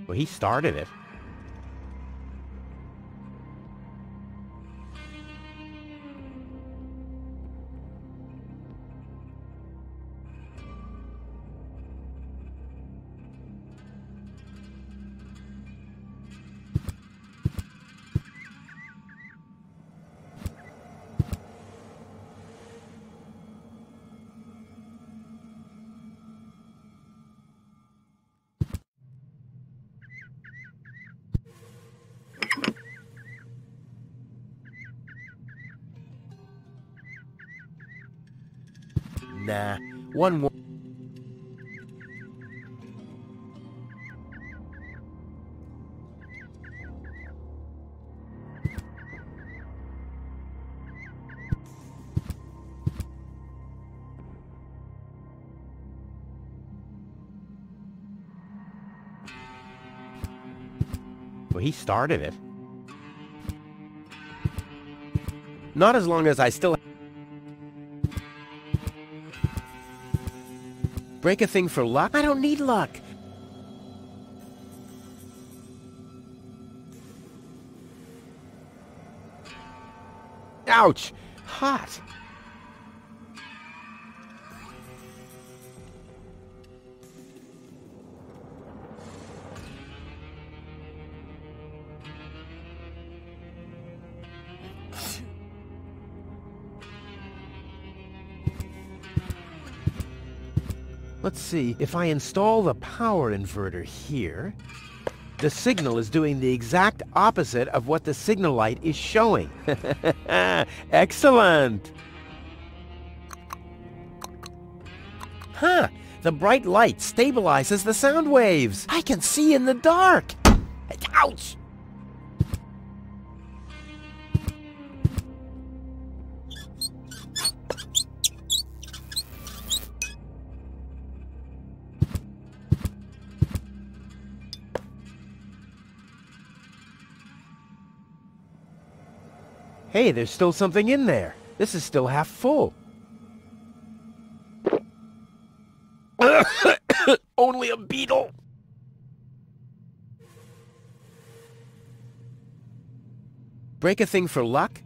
Well, he started it. Nah, one more. Well, he started it. Not as long as I still... Break a thing for luck? I don't need luck. Ouch! Hot. Let's see, if I install the power inverter here, the signal is doing the exact opposite of what the signal light is showing. Excellent! Huh, the bright light stabilizes the sound waves. I can see in the dark. Ouch! Hey, there's still something in there. This is still half full. Only a beetle. Break a thing for luck?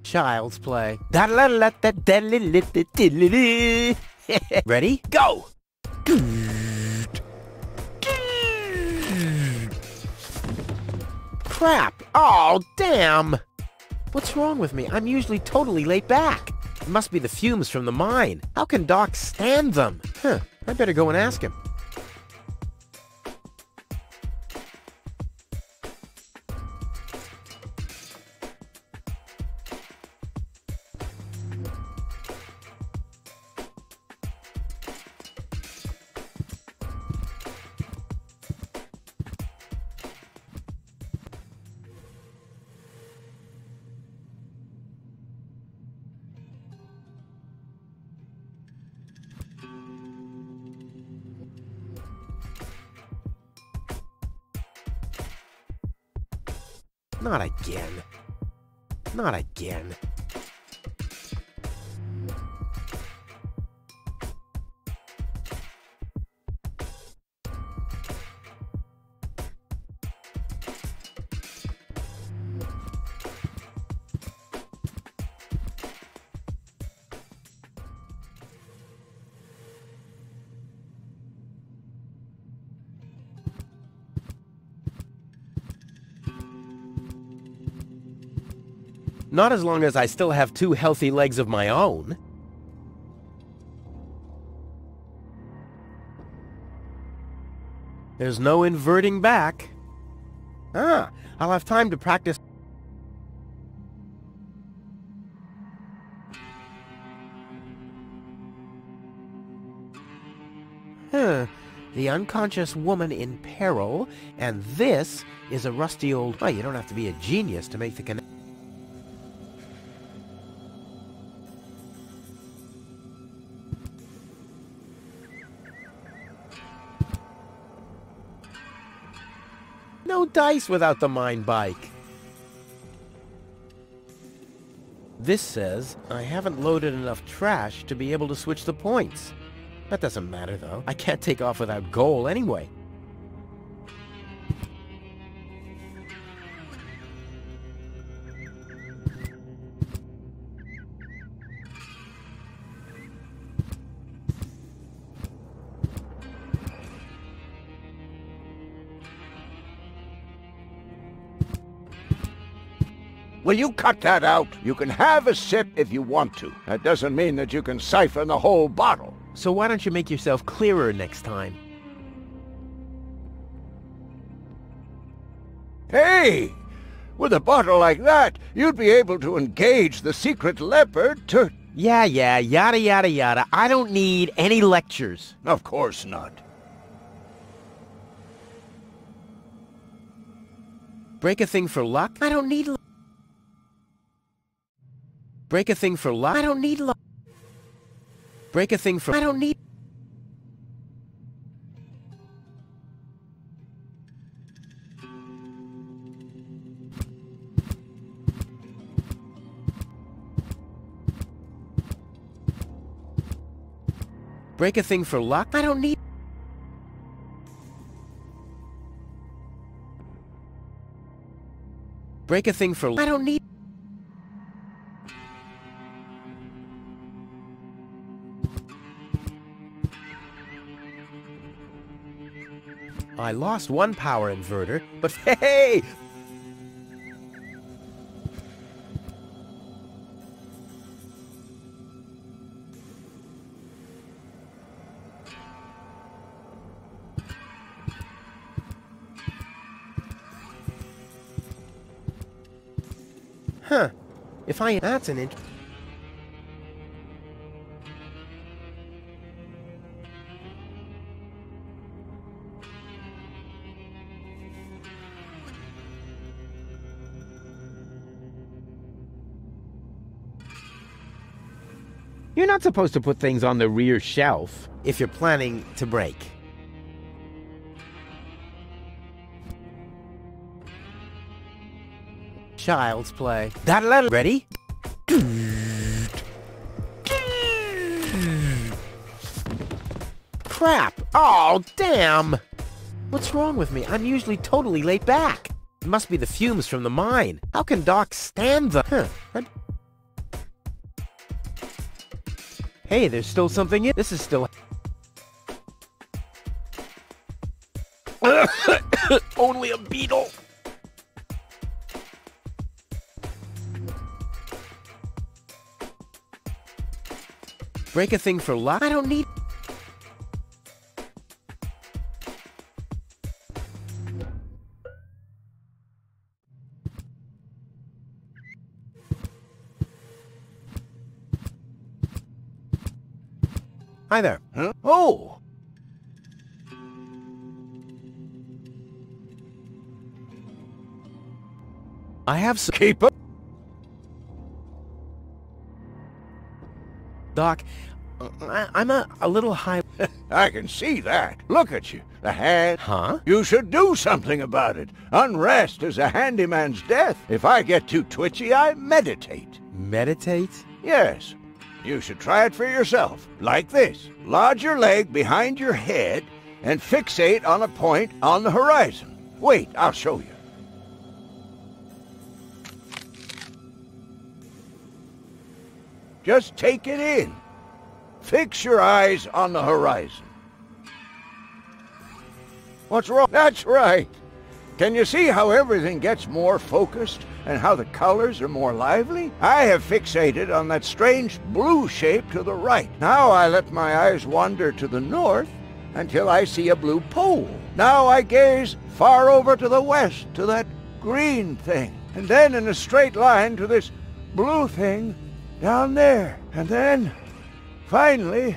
Child's play. Ready? Go! Crap! Oh, damn! What's wrong with me? I'm usually totally laid back. It must be the fumes from the mine. How can Doc stand them? Huh, I better go and ask him. Not again. Not again. Not as long as I still have 2 healthy legs of my own. There's no inverting back. Ah, I'll have time to practice. The unconscious woman in peril, and this is a rusty old... Well, you don't have to be a genius to make the connection. No dice without the mine bike. This says I haven't loaded enough trash to be able to switch the points. That doesn't matter, though. I can't take off without goal anyway. Will you cut that out? You can have a sip if you want to. That doesn't mean that you can siphon the whole bottle. So why don't you make yourself clearer next time? Hey! With a bottle like that, you'd be able to engage the secret leopard to... Yeah, yada yada yada. I don't need any lectures. Of course not. Break a thing for luck? I don't need luck. Break a thing for luck? I don't need luck. Break a thing for... I don't need... Break a thing for luck? I don't need... Break a thing for... I don't need... I lost one power inverter, but hey! Huh. If I... That's an int... You're not supposed to put things on the rear shelf if you're planning to break. Child's play. That letter ready? Crap! Oh, damn! What's wrong with me? I'm usually totally laid back. It must be the fumes from the mine. How can Doc stand the... Huh. Hey, there's still something in... This is still... Only a beetle! Break a thing for luck? I don't need... Hi there. Huh? Oh! I have some... Keep up! Doc, I'm a little high... I can see that. Look at you. The hand... Huh? You should do something about it. Unrest is a handyman's death. If I get too twitchy, I meditate. Meditate? Yes. You should try it for yourself. Like this. Lodge your leg behind your head and fixate on a point on the horizon. Wait, I'll show you. Just take it in. Fix your eyes on the horizon. What's wrong? That's right. Can you see how everything gets more focused and how the colors are more lively? I have fixated on that strange blue shape to the right. Now I let my eyes wander to the north until I see a blue pole. Now I gaze far over to the west to that green thing. And then in a straight line to this blue thing down there. And then, finally,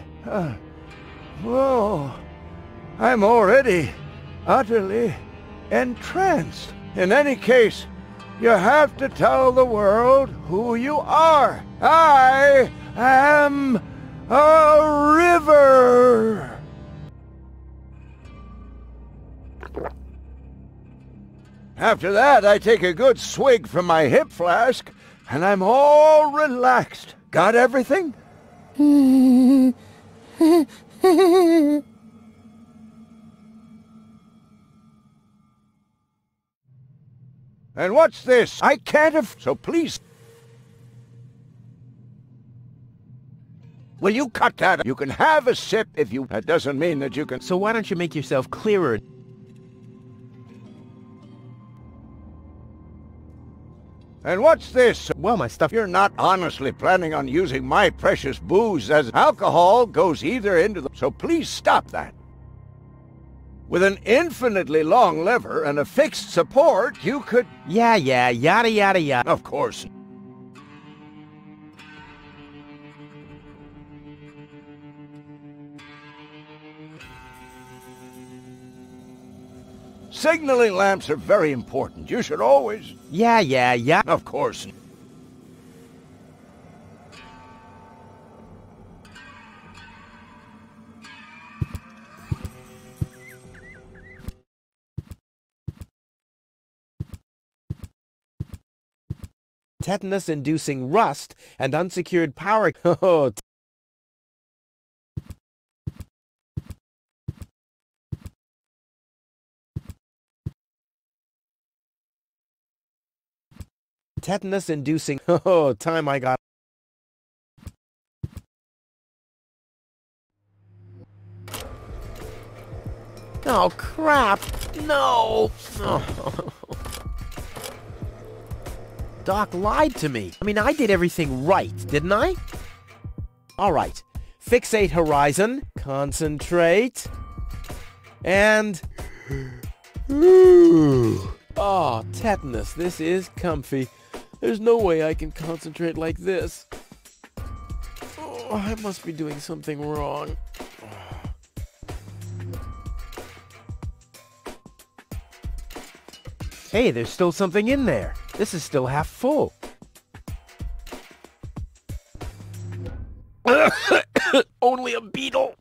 whoa, I'm already utterly entranced. In any case, you have to tell the world who you are. I am a river. After that, I take a good swig from my hip flask, and I'm all relaxed. Got everything? And what's this? I can't have... So please... Will you cut that? You can have a sip if you... That doesn't mean that you can... So why don't you make yourself clearer? And what's this? Well, my stuff... You're not honestly planning on using my precious booze as alcohol goes either into the... So please stop that. With an infinitely long lever and a fixed support, you could... Yeah, yada, yada, yada. Of course. Signaling lamps are very important. You should always... Yeah. Of course. Tetanus-inducing rust and unsecured power... Oh, tetanus-inducing... Oh, time I got... Oh, crap! No! Oh. Doc lied to me. I mean, I did everything right, didn't I? All right. Fixate horizon. Concentrate. And... Oh, tetanus. This is comfy. There's no way I can concentrate like this. Oh, I must be doing something wrong. Hey, there's still something in there. This is still half full. Only a beetle.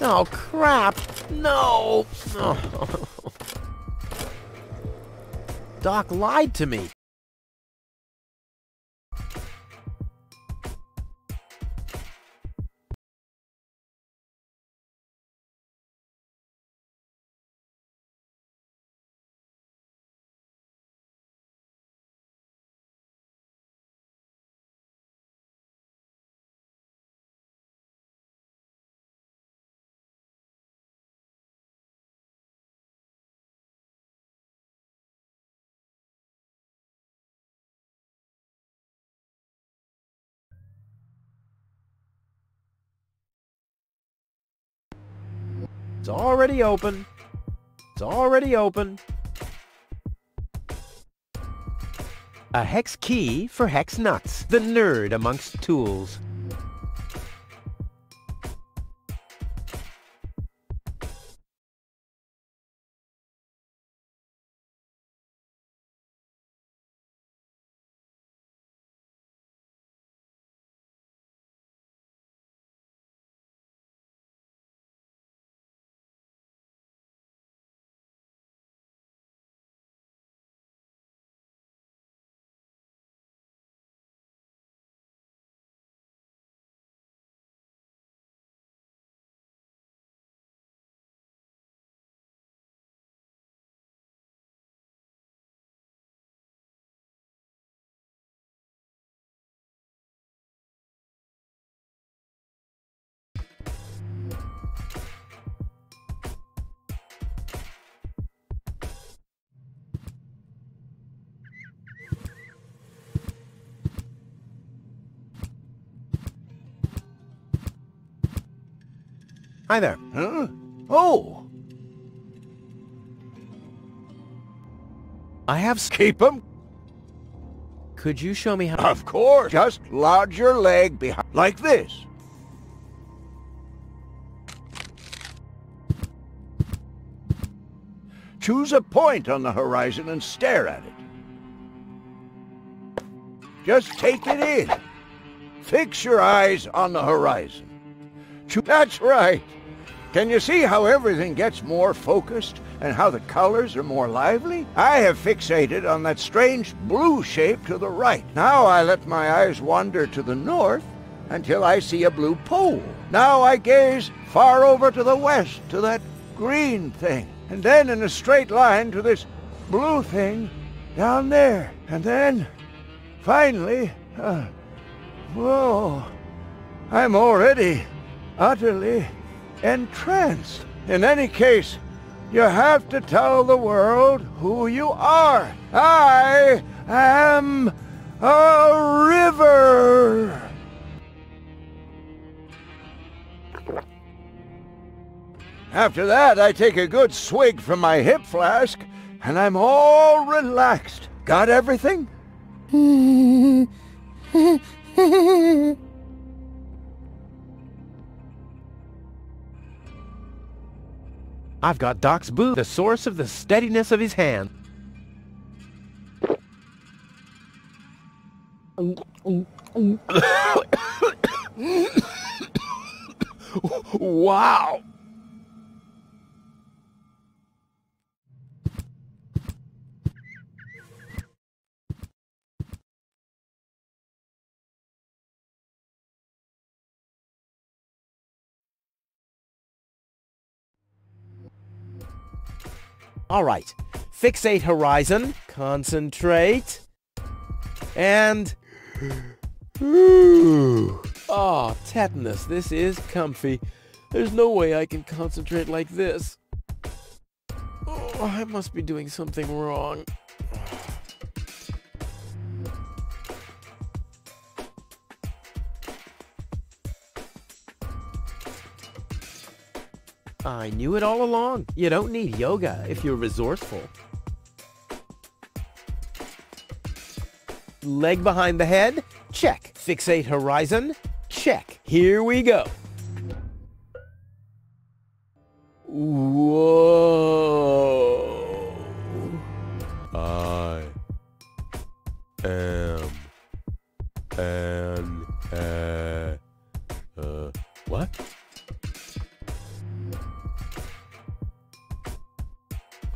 Oh, crap. No. Oh. Doc lied to me. It's already open. It's already open. A hex key for hex nuts, the nerd amongst tools. Hi there. Huh? Oh! I have... Keep 'em. Could you show me how... Of course. Just lodge your leg behind... like this. Choose a point on the horizon and stare at it. Just take it in. Fix your eyes on the horizon. That's right. Can you see how everything gets more focused and how the colors are more lively? I have fixated on that strange blue shape to the right. Now I let my eyes wander to the north until I see a blue pole. Now I gaze far over to the west to that green thing. And then in a straight line to this blue thing down there. And then, finally, whoa, I'm already utterly entranced. In any case, you have to tell the world who you are. I am a river. After that, I take a good swig from my hip flask, and I'm all relaxed. Got everything? I've got Doc's boot, the source of the steadiness of his hand. Wow! All right, fixate horizon, concentrate, and... Oh, tetanus, this is comfy. There's no way I can concentrate like this. Oh, I must be doing something wrong. I knew it all along. You don't need yoga if you're resourceful. Leg behind the head? Check. Fixate horizon? Check. Here we go. Whoa. I am an what?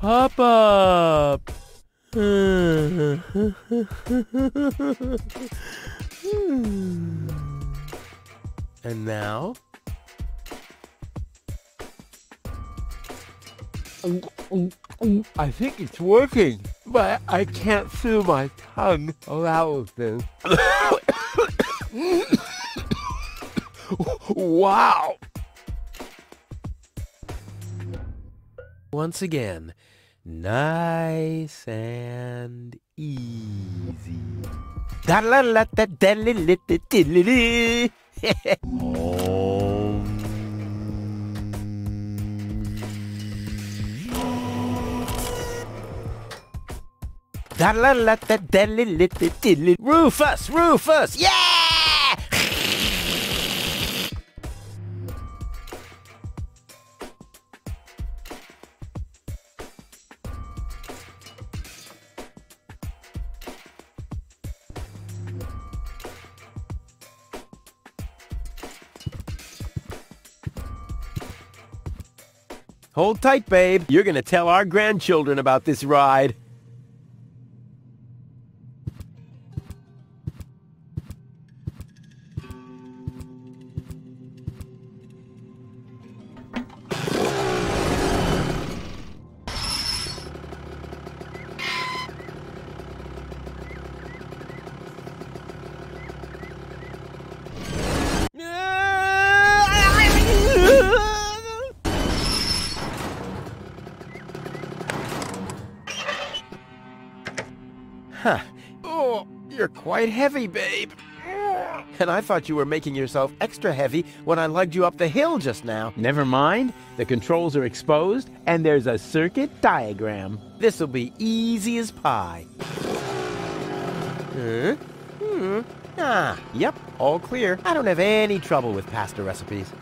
Pop up. And now? I think it's working, but I can't feel my tongue around this. Wow! Once again, nice and easy. Rufus! Rufus! Yeah! Hold tight, babe. You're gonna tell our grandchildren about this ride. Huh. Oh, you're quite heavy, babe. And I thought you were making yourself extra heavy when I lugged you up the hill just now. Never mind. The controls are exposed, and there's a circuit diagram. This'll be easy as pie. Yep, all clear. I don't have any trouble with pasta recipes.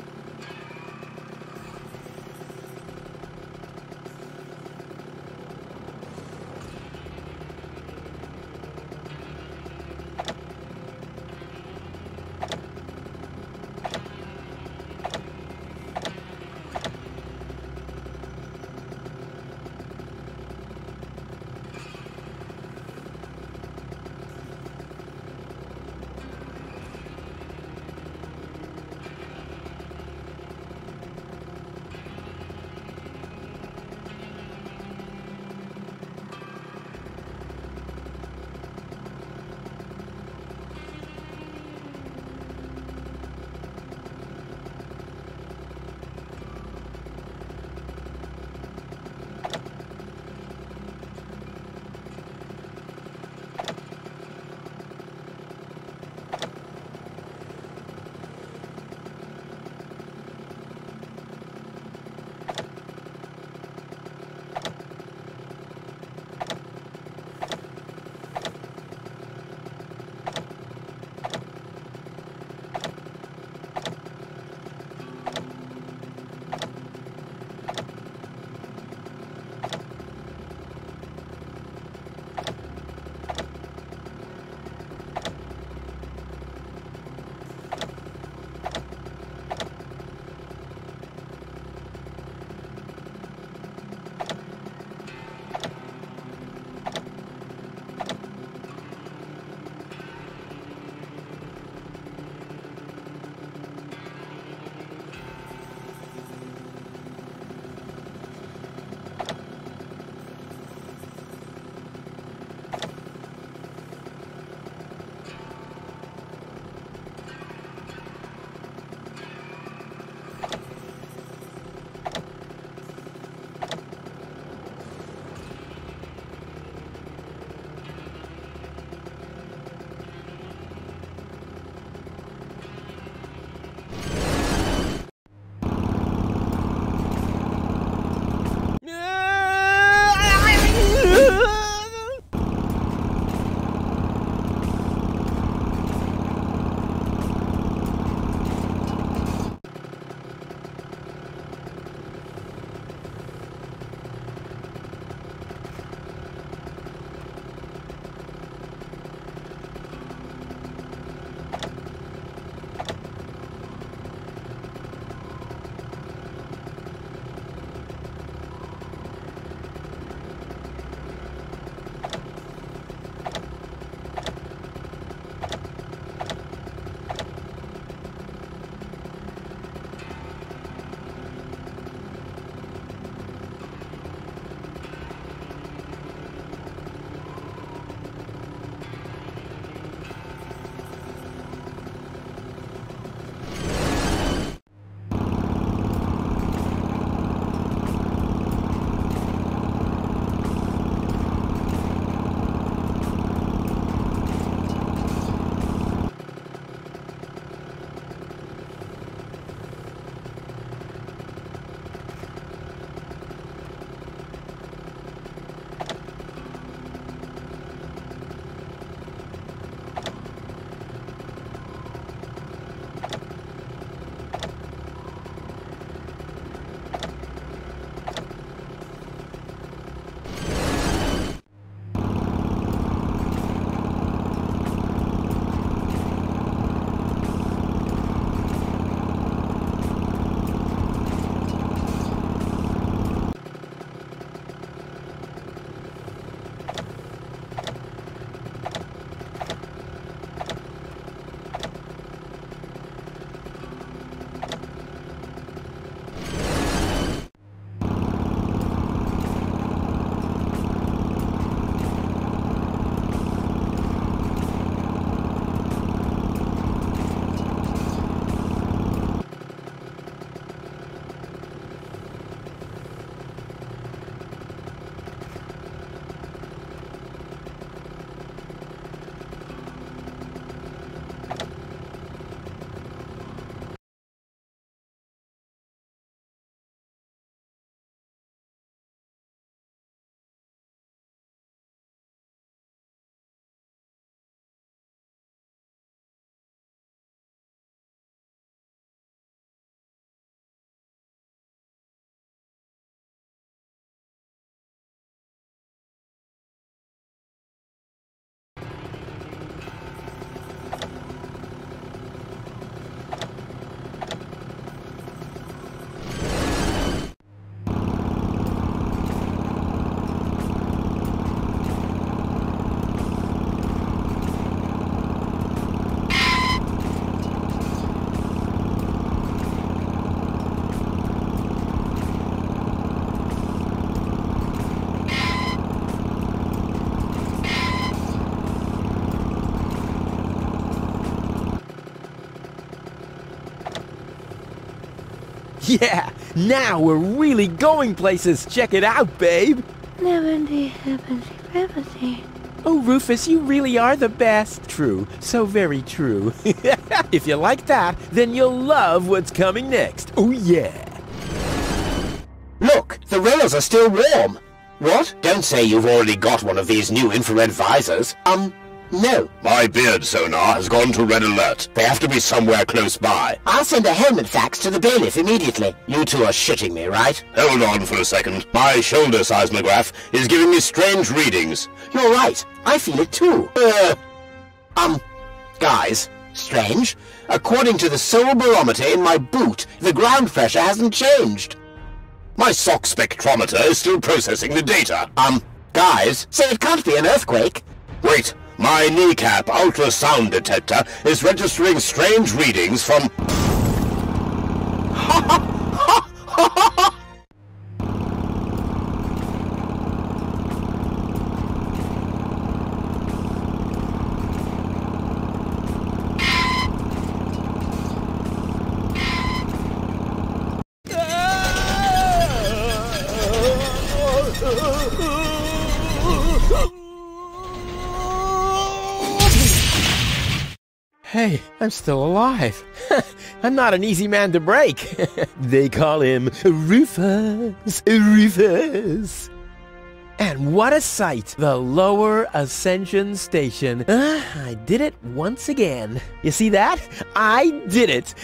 Yeah, now we're really going places. Check it out, babe. Oh, Rufus, you really are the best. True, so very true. If you like that, then you'll love what's coming next. Oh, yeah. Look, the rails are still warm. What? Don't say you've already got one of these new infrared visors. No. My beard sonar has gone to red alert. They have to be somewhere close by. I'll send a helmet fax to the bailiff immediately. You two are shitting me, right? Hold on for a second. My shoulder seismograph is giving me strange readings. You're right. I feel it too. Guys, strange. According to the soul barometer in my boot, the ground pressure hasn't changed. My sock spectrometer is still processing the data. Guys, say it can't be an earthquake. Wait. My kneecap ultrasound detector is registering strange readings from... Hey, I'm still alive. I'm not an easy man to break. They call him Rufus. Rufus. And what a sight! The Lower Ascension Station. I did it once again. You see that? I did it.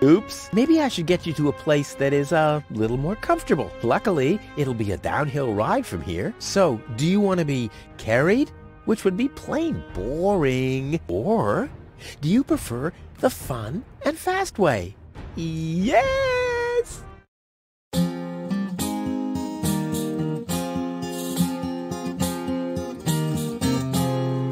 Oops. Maybe I should get you to a place that is a little more comfortable. Luckily, it'll be a downhill ride from here. So, do you want to be carried? Which would be plain boring. Or do you prefer the fun and fast way? Yes!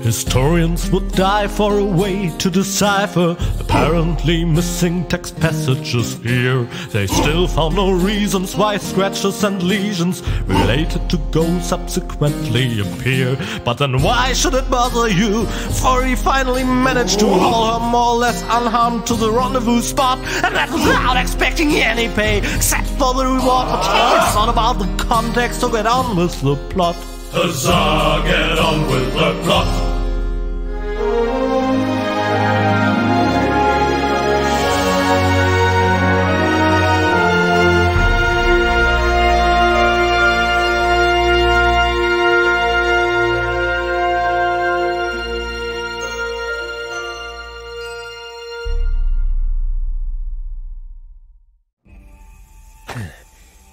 Historians would die for a way to decipher apparently missing text passages here. They still found no reasons why scratches and lesions related to ghosts subsequently appear. But then why should it bother you? For he finally managed to haul her more or less unharmed to the rendezvous spot, and that without expecting any pay, except for the reward. But it's not about the context, so get on with the plot. Huzzah, get on with the plot.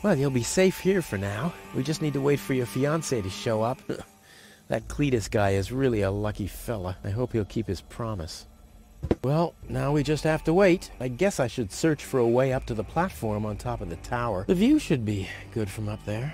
Well, you'll be safe here for now. We just need to wait for your fiancé to show up. That Cletus guy is really a lucky fella. I hope he'll keep his promise. Well, now we just have to wait. I guess I should search for a way up to the platform on top of the tower. The view should be good from up there.